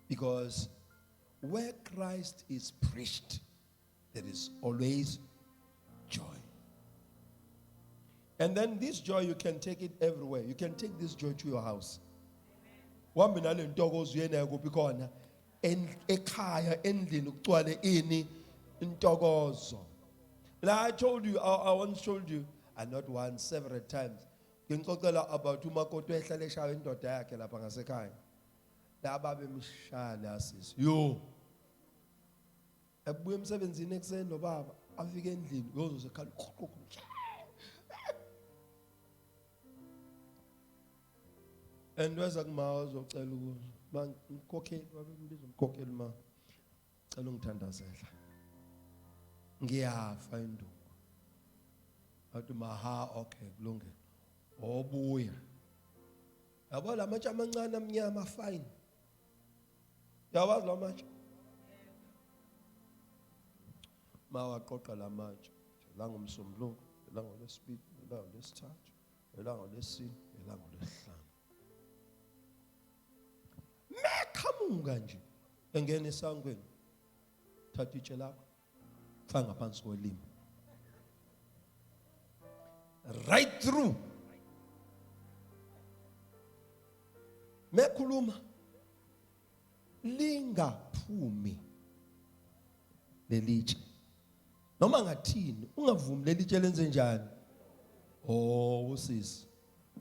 Because where Christ is preached, there is always Joy. And then this joy, you can take it everywhere. You can take this joy to your house. Wambe nale ntokozo yena kuphi khona ekhaya endlini kugcwale ini intokozo. Now I told you, I once told you, and not once, several times, ngixoxela about umakoti ehlala eshaya indoda yakhe lapha ngasekhaya. Laba bemshaya asisi. Yo. Ebuye emsebenzini ekseni lo baba, afike endlini, uyosekhala uqhuqhu. And weza kumawa uzocela ukuzo. Ngikhokheli babembiza umkhokheli ma. Cela ungithandazela. Ngiyafa induku. Athi maha okay kulungile. Obuya. Yabo la matshe amancane amnyama fine. Yawazi la matshe. Mawaqoqa la matshe. La ngomsombuluko, la ngolesibili, la ngolesithathu, la ngolesine, la ngolesihlanu. Meqhamuka nje engena esangweni. Thatha itshe lakho. Fanga phansi kolimi. Right through. Mekhuluma lingaphumi lelitshe. Noma ngathini ungavumi lelitshe lenze njani? Oh usisi.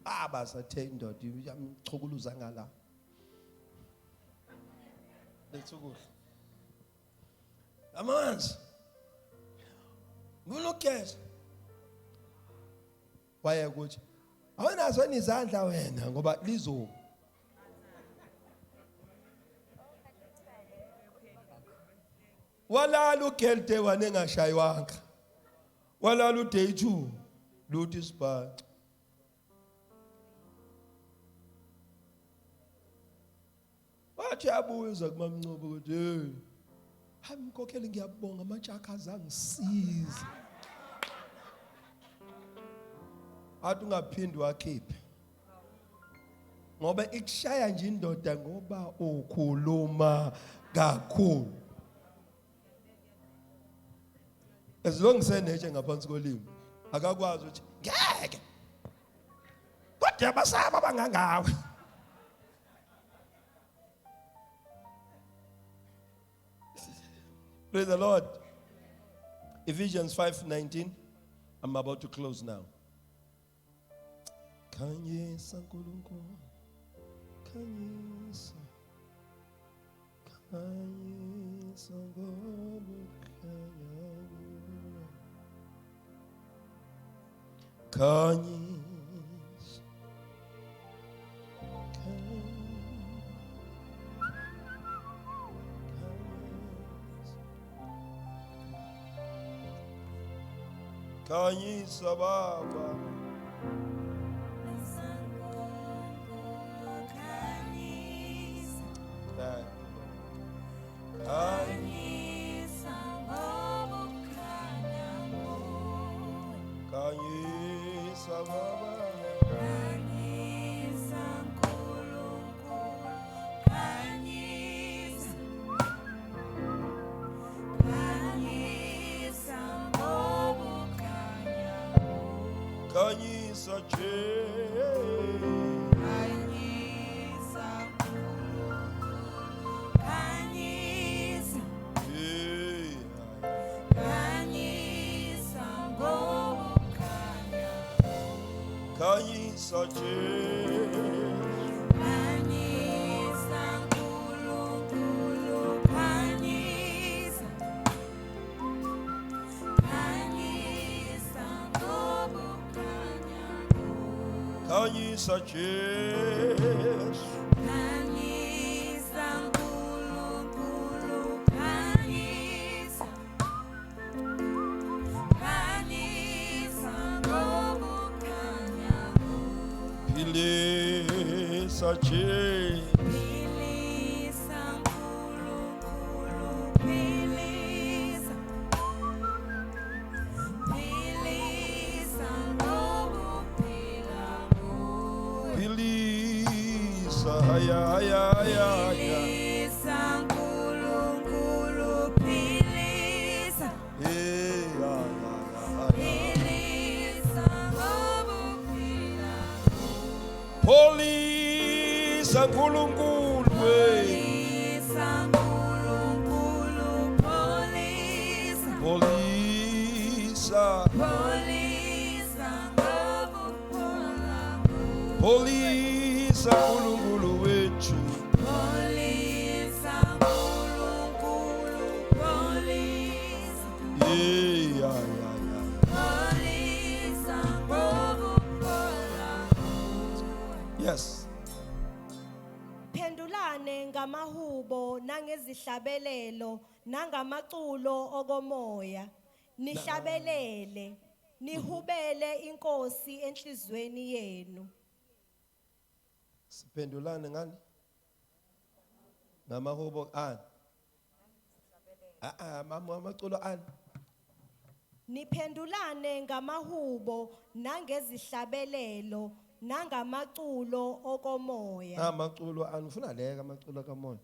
Abasathe indoda iyamchukuluza ngala. Lethukuhle. Amanzi. Ngulokeza. Waye ukuthi awunazo izandla wena ngoba lizo. Walala ugelte wanengashayiwanga. Walala uday 2 luthi sibhaca. Wathi abuza kumamncube ukuthi hey hamkhokheli ngiyabonga amachaka azangisiza. Athi ungaphindi wakhiphe. Ngoba ikushaya nje indoda ngoba ukhuluma kakhulu. As long as nje ngaphansi kolimi akakwazi ukuthi ngeke. Kodwa basaba bangangawe. Praise the Lord. Ephesians 5:19. I'm about to close now. Khanyisa Nkulunkulu. Khanyisa. Khanyisa ngobukhanya. Khanyisa. Khanyisa Baba. Khanyisa Baba. Khanyisa che. Khanyisa che. Khanyisa Jesu. Khanyisa Nkulunkulu, khanyisa. Khanyisa ngobukhanya. Philisa Jesu. Philisa Nkulunkulu, philisa. Philisa ngobuphila. Philisa haya haya haya haya. Philisa Nkulunkulu, philisa. Hey ya ya ya. Pholisa nkulunkulu we. Polisa, Nkulunkulu, polisa. Pholisa. Polisa, ngokuphola. Pholisa nkulunkulu wethu. Polisa, Nkulunkulu, polisa. Yeah. Polisa, ngokuphola. Yes. Phendulane ngamahubo nangezihlabelelo nangamaculo okomoya. Nihlabelele, nihubele inkosi enhlizweni yenu. Siphendulane ngani? Ngamahubo ani? Amaculo ani? Niphendulane ngamahubo nangezihlabelelo nangamaculo okomoya. Amaculo ani? Ufuna leka amaculo kamoya.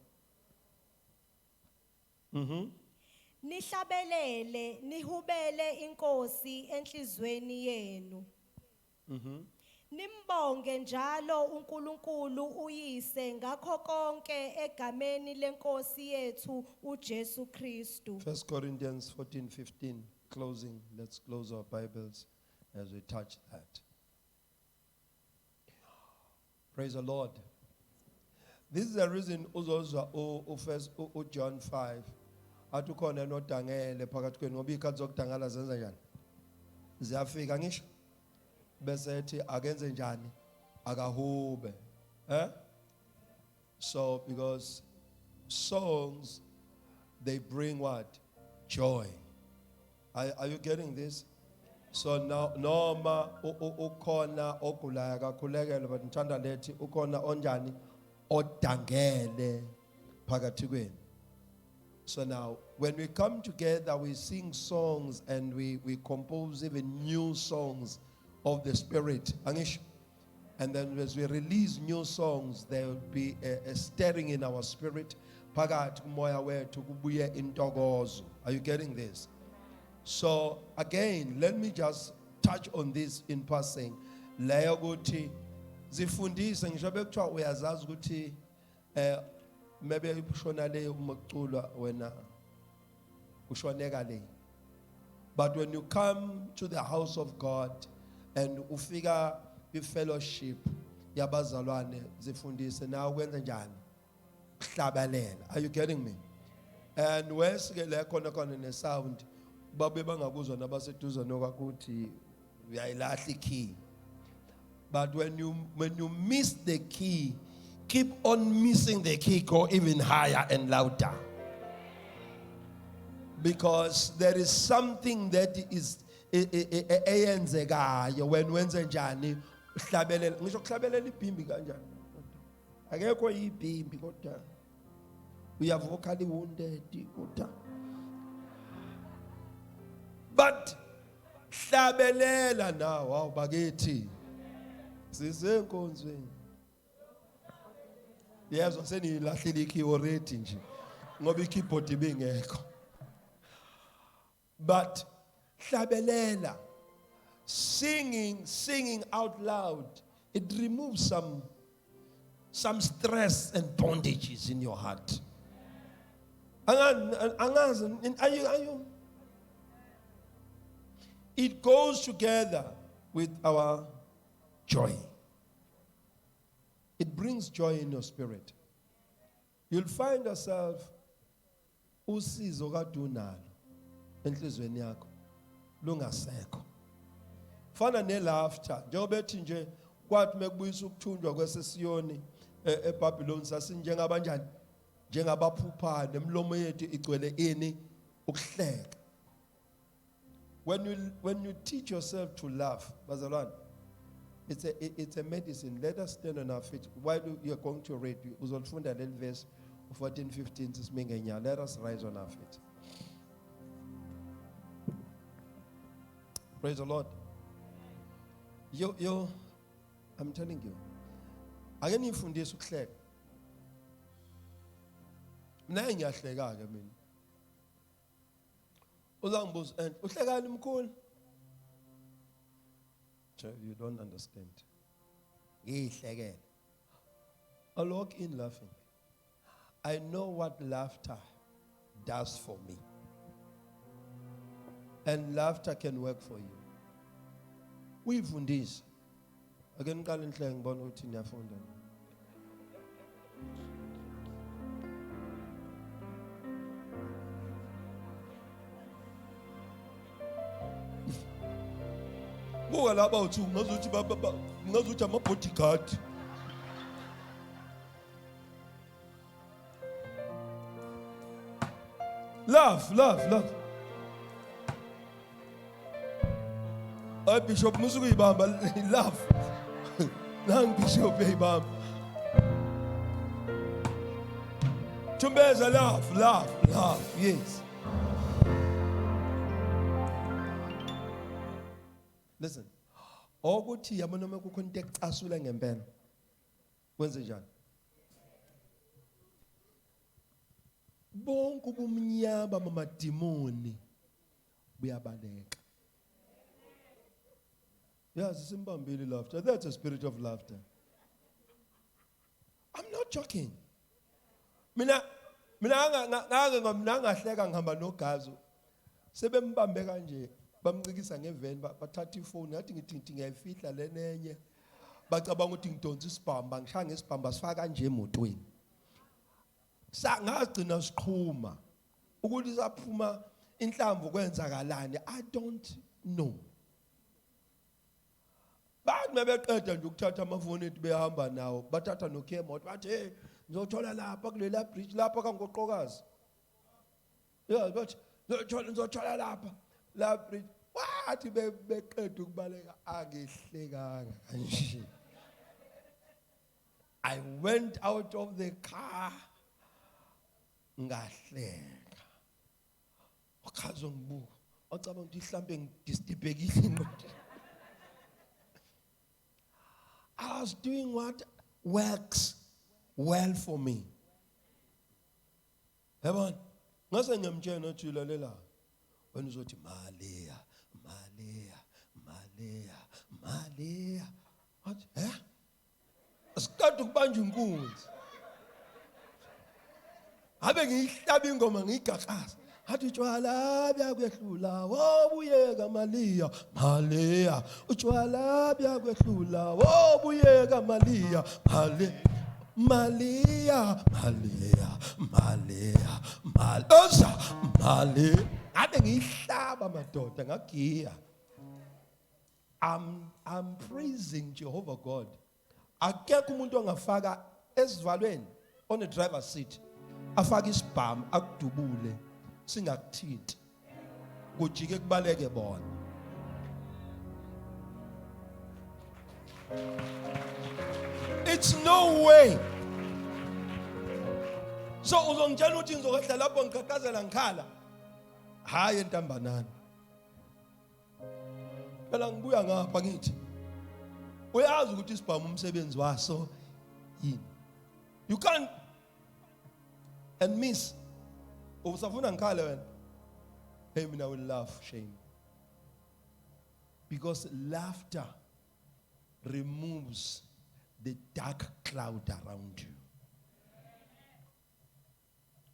Nihlabelele, nihubele inkosi enhlizweni yenu. Nimbonge njalo uNkulunkulu uyise ngakho konke egameni lenkosi yethu uJesu Kristu. 1 Corinthians 14:15, closing. Let's close our Bibles as we touch that. Praise the Lord. This is the reason uzozwa John 5 athi khona nodangele phakathi kwenu ngoba ikhathi zokudangala zenza njani? Ziyafika ngisho bese ethi akenze njani? Akahube. So because songs, they bring what? Joy. Are you getting this? So now noma ukhona ogulayo akakhulekele but ngithanda lethi ukhona onjani odangele phakathi kwenu. So now when we come together we sing songs and we compose even new songs of the Spirit. Angisho? And then as we release new songs, there will be a stirring in our spirit. Phakathi kumoya wethu kubuye intokozo. Are you getting this? So again, let me just touch on this in passing. Leyo ukuthi zifundise ngisho bekuthiwa uyazazi ukuthi maybe ushona le umculo wena ushoneka le. But when you come to the house of God and ufika fellowship yabazalwane zifundise na ukwenza njani? Kuhlabelela. Are you getting me? And wesike le khona ne sound babe bangakuzwa nabaseduza nokwakuthi uyayilahla ikey. But when you miss the key, keep on missing the key, go even higher and louder. Because there is something that is eyenzekayo when wenze njani uhlabelela. Ngisho kuhlabelela ibhimbi kanjani? Akekho ibhimbi kodwa uya vocally wounded kodwa. But hlabelela now awubakithi sisenkonzweni. Yezwa senilahlile ikey already nje ngoba ikeyboard ibingekho. But hlabelela, singing out loud, it removes some stress and bondages in your heart. Are you? It goes together with our joy. It brings joy in your spirit. You'll find yourself usizo kadunalo enhlizweni yakho lungasekho. Fana nelaughter njengoba ethi nje kwathi mekubuyisa ukuthunjwa kwesesiyoni eBabylon sasinjengabanjani njengabaphupha nemlomo yethu igcwele ini ukuhleka. When you teach yourself to laugh, bazalwane, it's a medicine. Let us stand on our feet. While you're going to read, uzolfunda leli verse 14-15 simingenyana. Let us rise on our feet. Praise the Lord. I'm telling you. Ake nifundise ukuhleka. Mina ngiyahleka ke mina. Uzangibuza and uhlekani mkhulu? You don't understand. Ngiyihlekela. I'll walk in laughing. I know what laughter does for me. And laughter can work for you. Uyifundise. Ake niqale nihleke ngibona ukuthi niyafunda. Buka laba uthi ngazuthi ama-bodyguard. Laugh. Ay Bishop musuku ibamba laugh. Nang Bishop ibamba. Tumbeza laugh. Yes. Listen. Okuthi yabona uma kukhona into ecasula ngempela. Kwenze njani? Bonke ubumnyama mamadimoni buyabaleka. Yes, simbambile laughter. That's a spirit of laughter. I'm not joking. Mina ngahleka ngihamba nogazo. Sebembambe kanje, bamcikisa ngeveni, bathatha ifoni, ngathi ngithi ngiyayifihla lenenye. Bacabanga ukuthi ngidonsa isibhamba, ngishaya ngesibhamba sifaka kanje emotweni. Ngagcina siqhuma ukuthi saphuma inhlamvu kwenzakalani, I don't know. Bathi mebeqeda nje ukuthatha amafoni ethu behamba nawo, bathatha nokhemot bathi hey ngizothola lapha kulela bridge lapha kangoqokazi. Yeah, bathi ngizothola lapha la bridge. Wathi beqeda ukubaleka angihlekanga kanje. I went out of the car. Ngahleka. Wakhazo ngibuka. Wacabanga ukuthi mhlambe ngidistibhekile ingqondo. I was doing what works well for me. Yabona, ngase ngiyamtshela uthi lalela. Wena uzothi Malia. What? Asikade ukubanja inkunzi. Habe ngiyihlaba ingoma ngigaqaza. Hathi utshwala buyakwehlula wobuyeka Malia. Utshwala buyakwehlula wobuyeka Malia. Malia. Habe ngiyihlaba madoda ngagiya. I'm praising Jehovah God. Akekho umuntu ongafaka esivalweni on the driver's seat. Afaka isibhamu akudubule singakuthinti. Kujike kubaleke bona. It's no way. So uzongitshela ukuthi ngizokudla lapho ngikakazela ngikhala. Hayi entambanani. Phela ngibuya ngapha ngithi. Uyazi ukuthi isibhamu umsebenzi waso yini. You can't and miss. Usafuna ngikhale wena. Hey mina will laugh shame. Because laughter removes the dark cloud around you.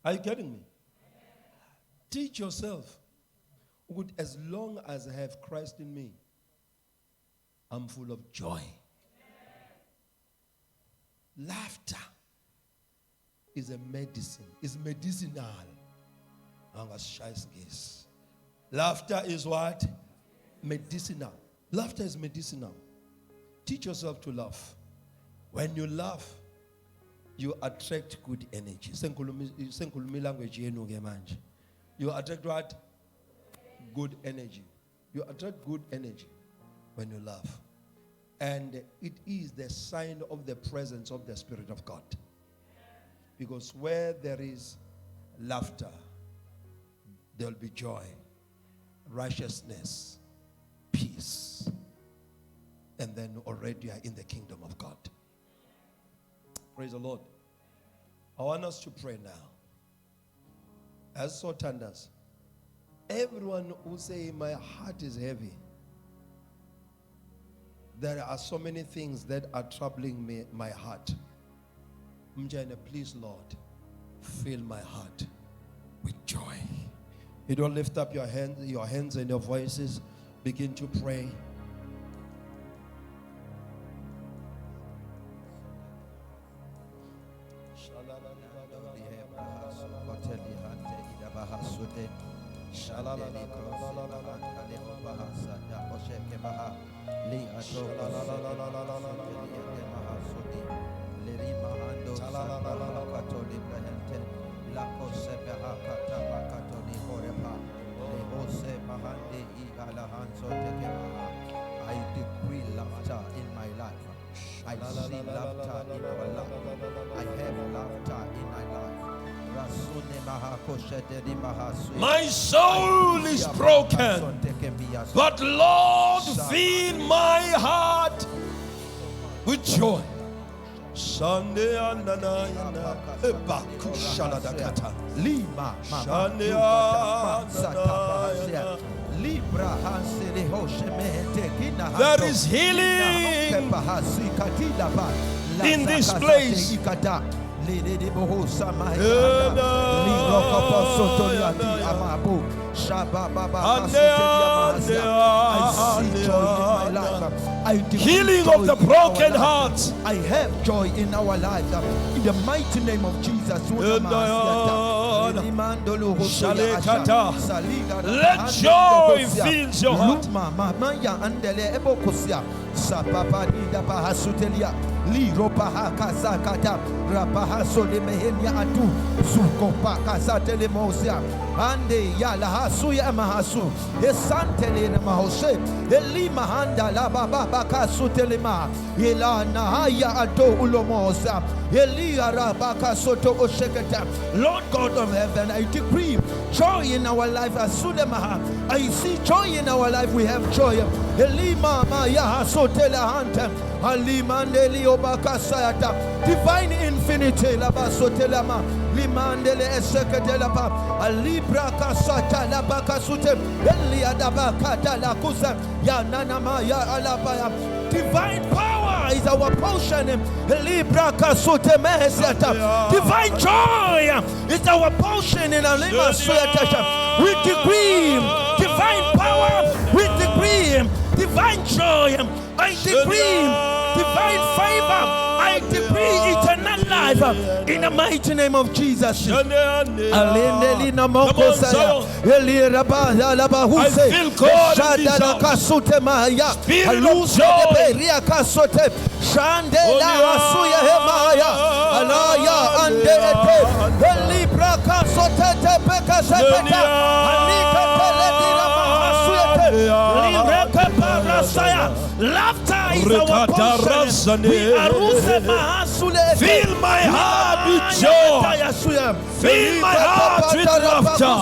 Are you getting me? Teach yourself. As long as I have Christ in me, I'm full of joy. Laughter is a medicine. It's medicinal. Laughter is what? Medicinal. Laughter is medicinal. Teach yourself to laugh. When you laugh, you attract good energy. Senkhulumi language yenu ke manje. You attract what? Good energy. You attract good energy when you laugh. And it is the sign of the presence of the Spirit of God. Because where there is laughter, there will be joy, righteousness, peace. And then already you are in the kingdom of God. Praise the Lord. I want us to pray now. As Sotandas, everyone who say my heart is heavy, There are so many things that are troubling me, my heart. Mjane, please, Lord, fill my heart with joy. You don't lift up your hands and your voices. Begin to pray. I decree laughter in my life. I see laughter in our life. I have laughter in my life. My soul is broken, but Lord, fill my heart with joy. Sunday ananayana ebaku shaladakata Lima Shande ananayana. Libra hansele hoshemete kina. There is healing in this place. Healing of the broken heart. I have joy in our lives. In the mighty name of Jesus. Let joy fill your heart. Li ropaha kazakata rapaha sole mehenya atu zuko pakazate le mosia ande ya la hasu ya mahasu esantele na mahose eli mahanda la baba bakasu telema ila na haya ato ulomosa eli arabaka soto osheketa. Lord God of heaven, I decree joy in our life as sulemaha. I see joy in our life. We have joy. Eli mama ya hasotela hanta alimandeli obakasayata divine infinity labasotelama limandele eseketelapa alibra kasata labakasute eliadabakata lakusa ya nanama ya alabaya. Divine power is our portion. Libra kasute mehesata. Divine joy is our portion in Alima Suyata. We decree divine power. We decree divine joy. I decree divine favor. I decree eternal life in the mighty name of Jesus. I feel God in this house. Spirit of Laughter is our portion. Fill my heart with joy. Fill my heart with laughter.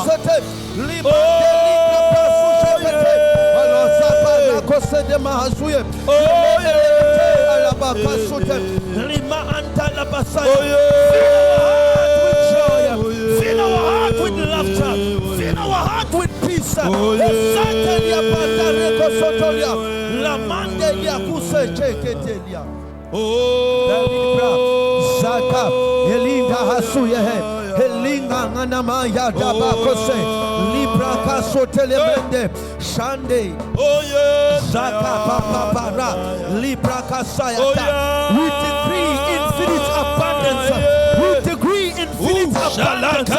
Fill our heart with laughter. Fill our heart with peace. Zaka Elinda Hasuye Elinga Nganamaya Dabakose Libra Kasotelemende Shande Zaka Papa Libra Kasayata. We decree infinite abundance. We decree infinite abundance.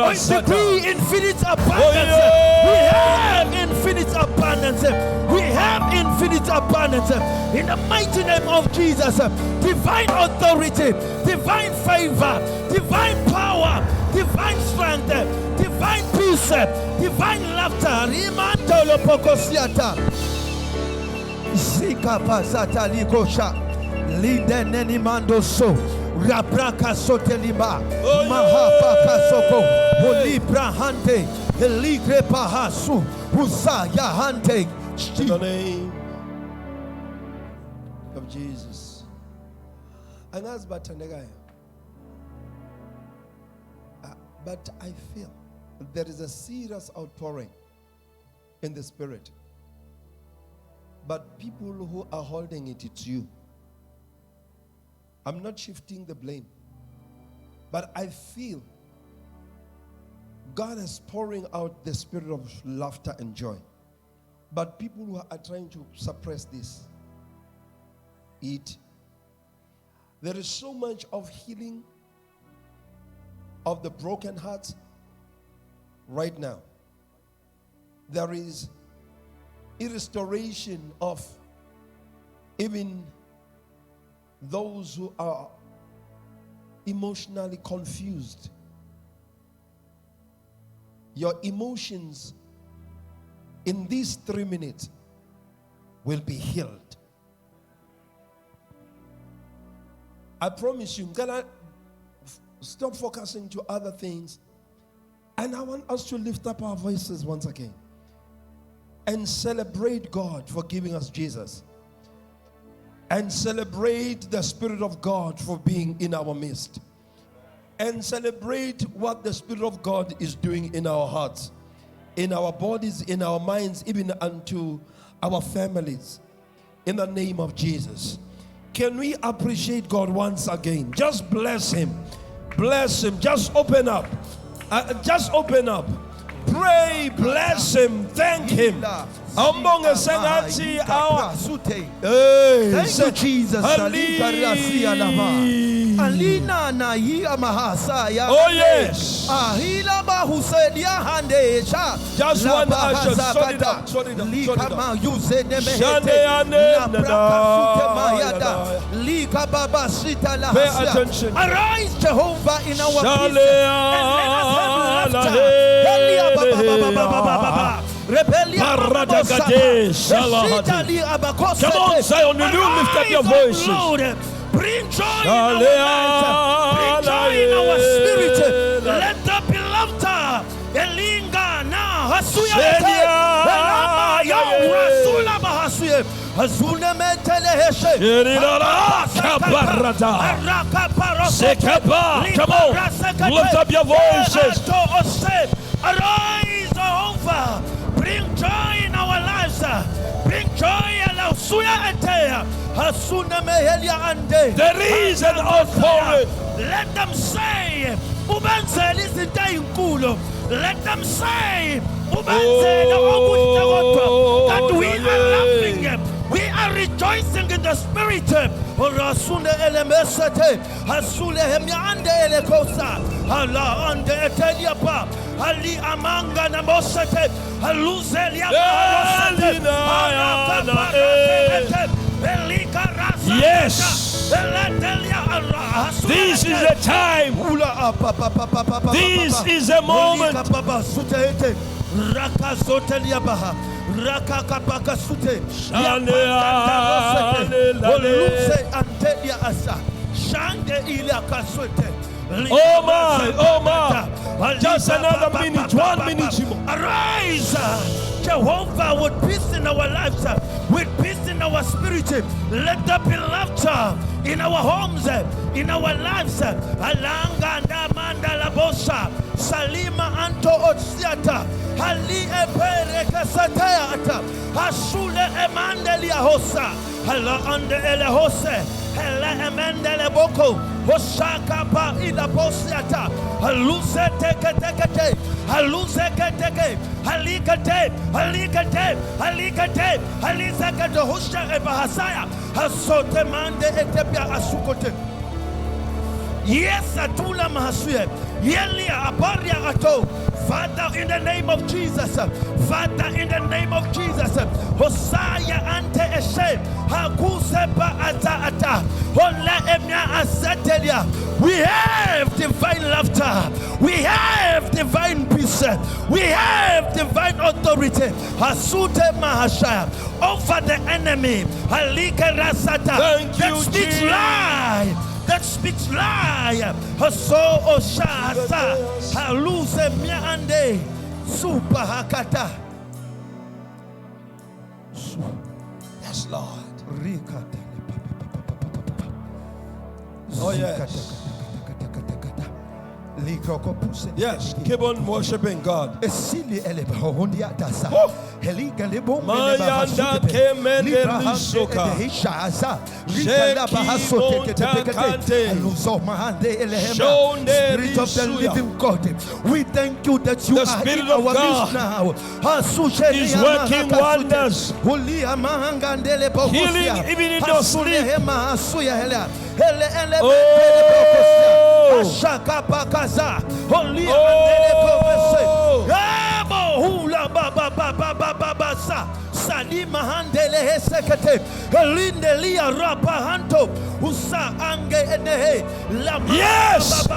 We decree infinite abundance. We have infinite abundance. We have infinite abundance. In the mighty name of Jesus, divine authority, divine favor, divine power, divine strength, divine peace, divine laughter. Rimandolo pokosiata. Zika pasata likosha. Lideneni mando so. Rabraka sotelima. Mahapaka soko. Olibra hante. Eligre pahasu. Usaya hante. In the name of Jesus. But I feel there is a serious outpouring in the spirit. But people who are holding it, it's you. I'm not shifting the blame. But I feel God is pouring out the spirit of laughter and joy. But people who are trying to suppress this, there is so much of healing of the broken hearts right now. There is a restoration of even those who are emotionally confused. Your emotions in these 3 minutes will be healed. I promise you, I'm gonna stop focusing to other things. And I want us to lift up our voices once again and celebrate God for giving us Jesus. And celebrate the Spirit of God for being in our midst. And celebrate what the Spirit of God is doing in our hearts, in our bodies, in our minds, even unto our families. In the name of Jesus. Can we appreciate God once again? Just bless Him. Bless Him. Just open up. Just open up. Pray, bless Him, thank Him. Ambonge sengathi Thank you, Jesus. Alina na hiya mahasa ya. Oh yes. Ahila bahuselia handesha. Just one usher, sort it up, sort it up, sort it up. Likama yuse nemehete. Shane Na prakasute mayada. Lika baba sita la Pay hasia. attention. Arise, Jehovah, in our Shale midst, and let us have laughter. Helia baba baba baba baba. Rebelia baba Come on, Zion, will you lift up your voices? Bring joy in our lives. Bring joy in our spirit. Let there be laughter. Elinga na hasuya ete. Elama ya rasula bahasuye. Hazune metele heshe. Come on, lift up your voices. Arise, Jehovah. Bring joy in our lives. Bring joy in our suya ete. There is an outpouring. Let them say, let them say that we are laughing, we are rejoicing in the spirit. Ali amanga na mosete aluzelia Yes. This is a time. This is a moment. Oh my. Just another minute, 1 minute more. Arise, Jehovah, with peace in our lives, with peace in our spirit. Let there be laughter in our homes, in our lives. Alanga ndamanda la bosa, Salima anto otsiata, Hali epere kasateata, Hasule emandelia hosa, Hala ande ele hose, Hele emendele boko, Hosaka pa ila bosiata, Haluse teke teke, Haluse teke, Halikate, Halikate, Halikate, Halisaka hosha ebahasaya, Hasote mande etepia asukote. Yes, atula mahasuye. Yelia aparia ato. Father, in the name of Jesus. Father, in the name of Jesus. Hosaya ante eshe. Hakusepa ata ata. Hola emya asetelia. We have divine laughter. We have divine peace. We have divine authority. Hasute mahashaya. Over the enemy. Halika rasata. That speaks lie. That speaks lie. Haso oshasa. Haluse miande. Super hakata. Yes, Lord. Oh yes. Yes, keep on worshiping God. Esili elebahondia dasa. Oh. Heliga lebon Mayanda kemende lisoka. Rikala bahaso Sheki tekete. Aluzo mahande elehema. Spirit of the living God. We thank you that you The are Spirit in of our God midst now. is working wonders. Healing even in your sleep. Salima handele hesekete elinde lia rapa hanto usa ange enehe lama. Yes,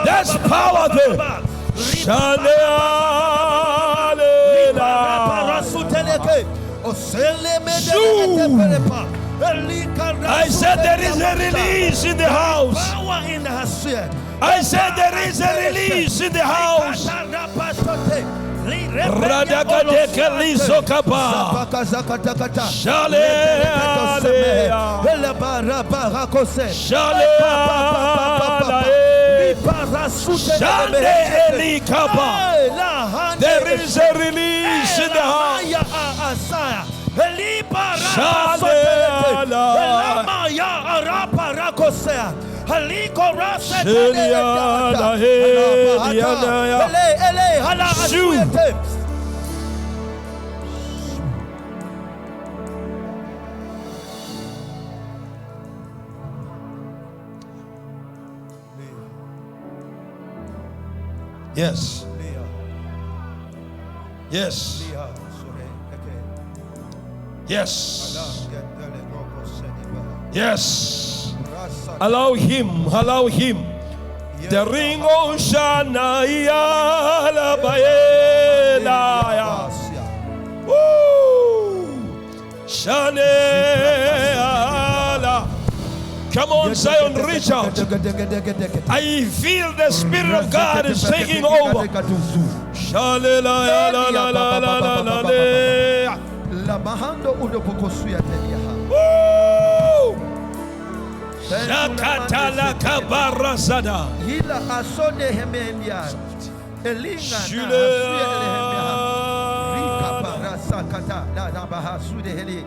there's power there. Shale I said there is a release in the house. Power in the house. I said there is a release in the house. Radakateke lisokapa. Shale Shale elikapa. There is a release in the house. Yes. Yes. Yes. Yes. Allow him. Allow him. The ring of Shana Yala Baela. Woo! Shana. Come on, Zion, reach out. I feel the Spirit of God is taking over. Woo! Shakatala kabarazada. Hila asone hemenia. Elinga na Rika barasa kata na bahasude heli.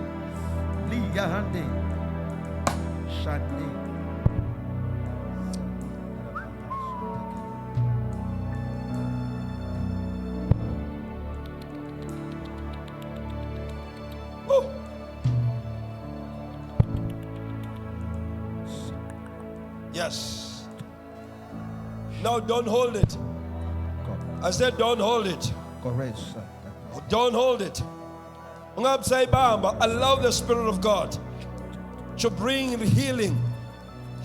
Liga hande. Shande. Yes. No, don't hold it. I said don't hold it. Correct, sir. Don't hold it. Allow the Spirit of God to bring healing.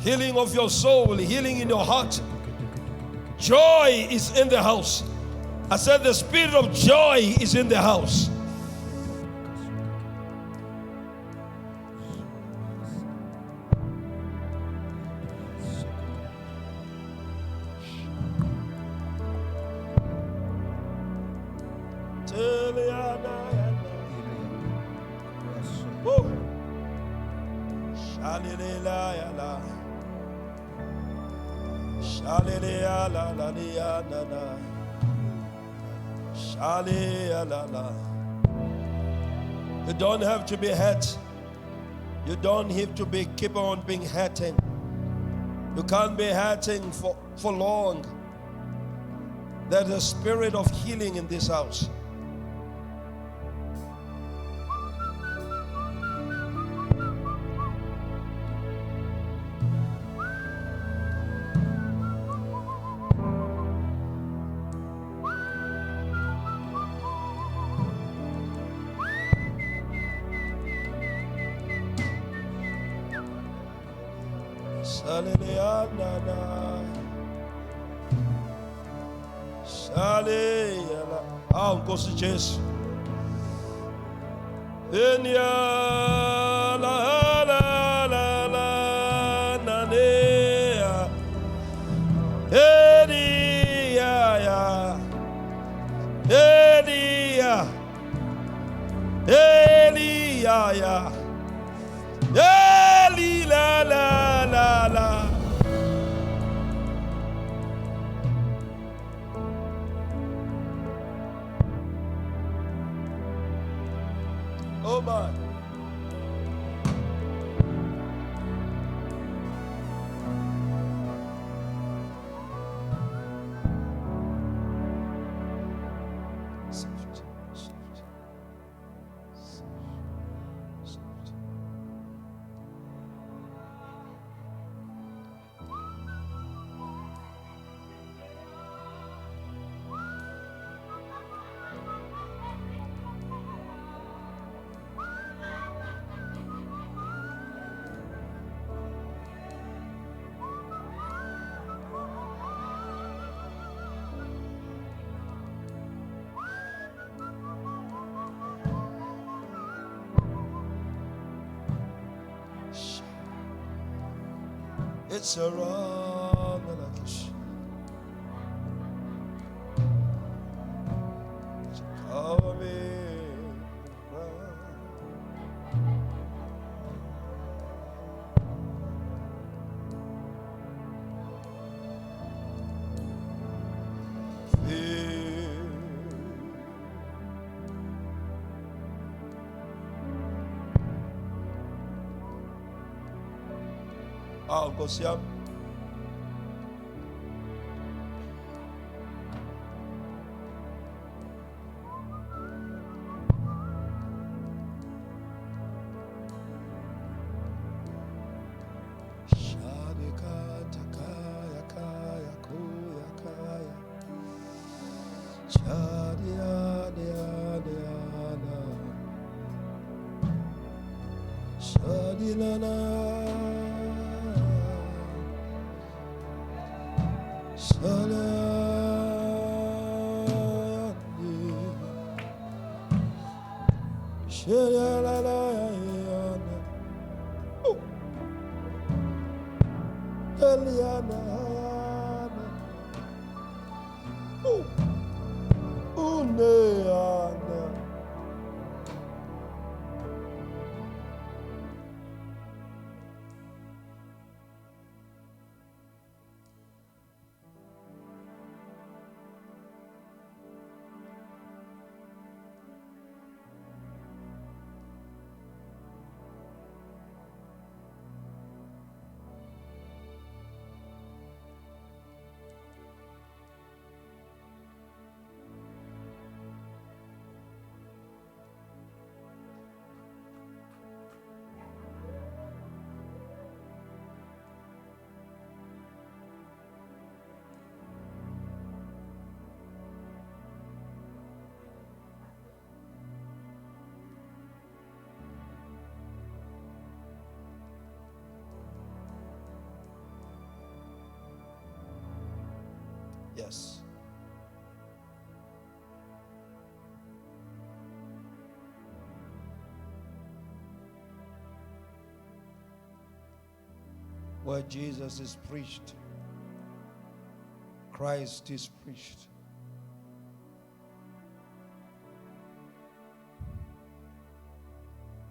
Healing of your soul, healing in your heart. Joy is in the house. I said the Spirit of joy is in the house. You don't have to be hurt. You don't have to be keep on being hurting. You can't be hurting for long. There's a spirit of healing in this house. Nkosi Jesu. Enya la la la la na ne ya. Elia ya. Elia. Elia ya. Eli la la la la. Oh my. Soft, soft, soft, soft. It's a wrong Malakish. Cover me. Nkosi yami. Shadikata kaya kaya kuya kaya. Shadia dia dia na. Shadilana. Yes. Where Jesus is preached, Christ is preached.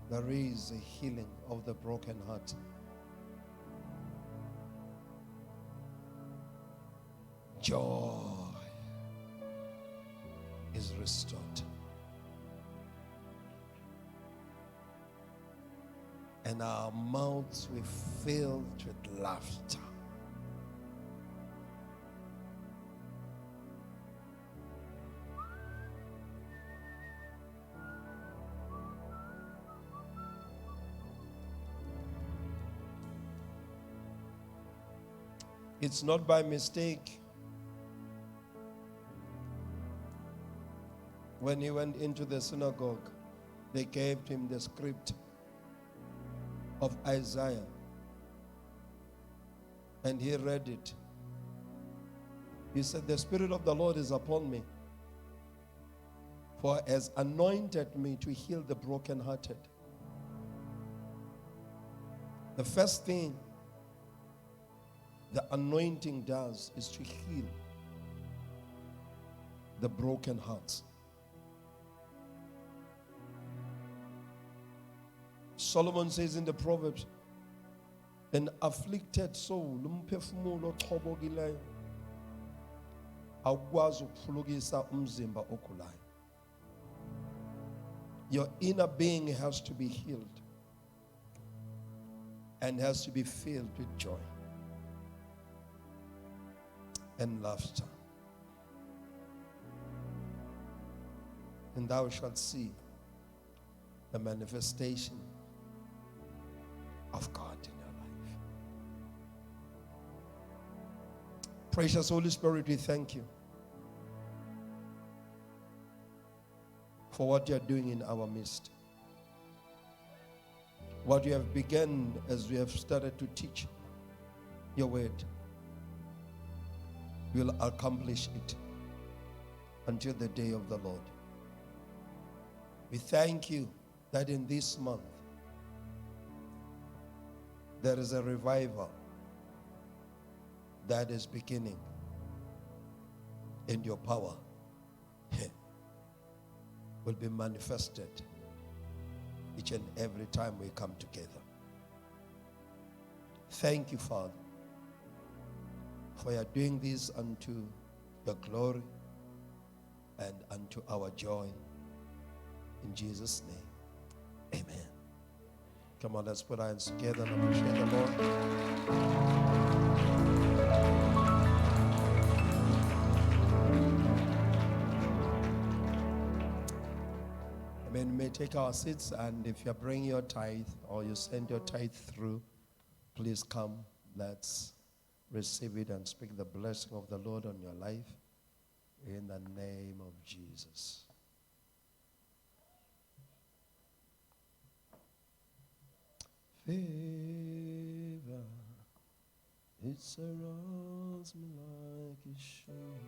There is a healing of the broken heart. Joy is restored. And our mouths will be filled with laughter. It's not by mistake. When he went into the synagogue, they gave him the script of Isaiah. And he read it. He said, "The Spirit of the Lord is upon me, for he has anointed me to heal the brokenhearted." The first thing the anointing does is to heal the broken hearts. Solomon says in the Proverbs, "An afflicted soul, umphefumulo ochobokileyo, awukwazi ukuphulukisa umzimba ogulayo." Your inner being has to be healed and has to be filled with joy and laughter. And thou shalt see the manifestation of God in your life. Precious Holy Spirit, we thank you for what you are doing in our midst. What you have begun as we have started to teach your word, we will accomplish it until the day of the Lord. We thank you that in this month there is a revival that is beginning, and your power will be manifested each and every time we come together. Thank you, Father, for your doing this unto your glory and unto our joy. In Jesus' name, amen. Come on, let's put our hands together and appreciate the Lord. Amen. We may take our seats, and if you bring your tithe or you send your tithe through, please come. Let's receive it and speak the blessing of the Lord on your life in the name of Jesus. Favor, it surrounds me like a shield.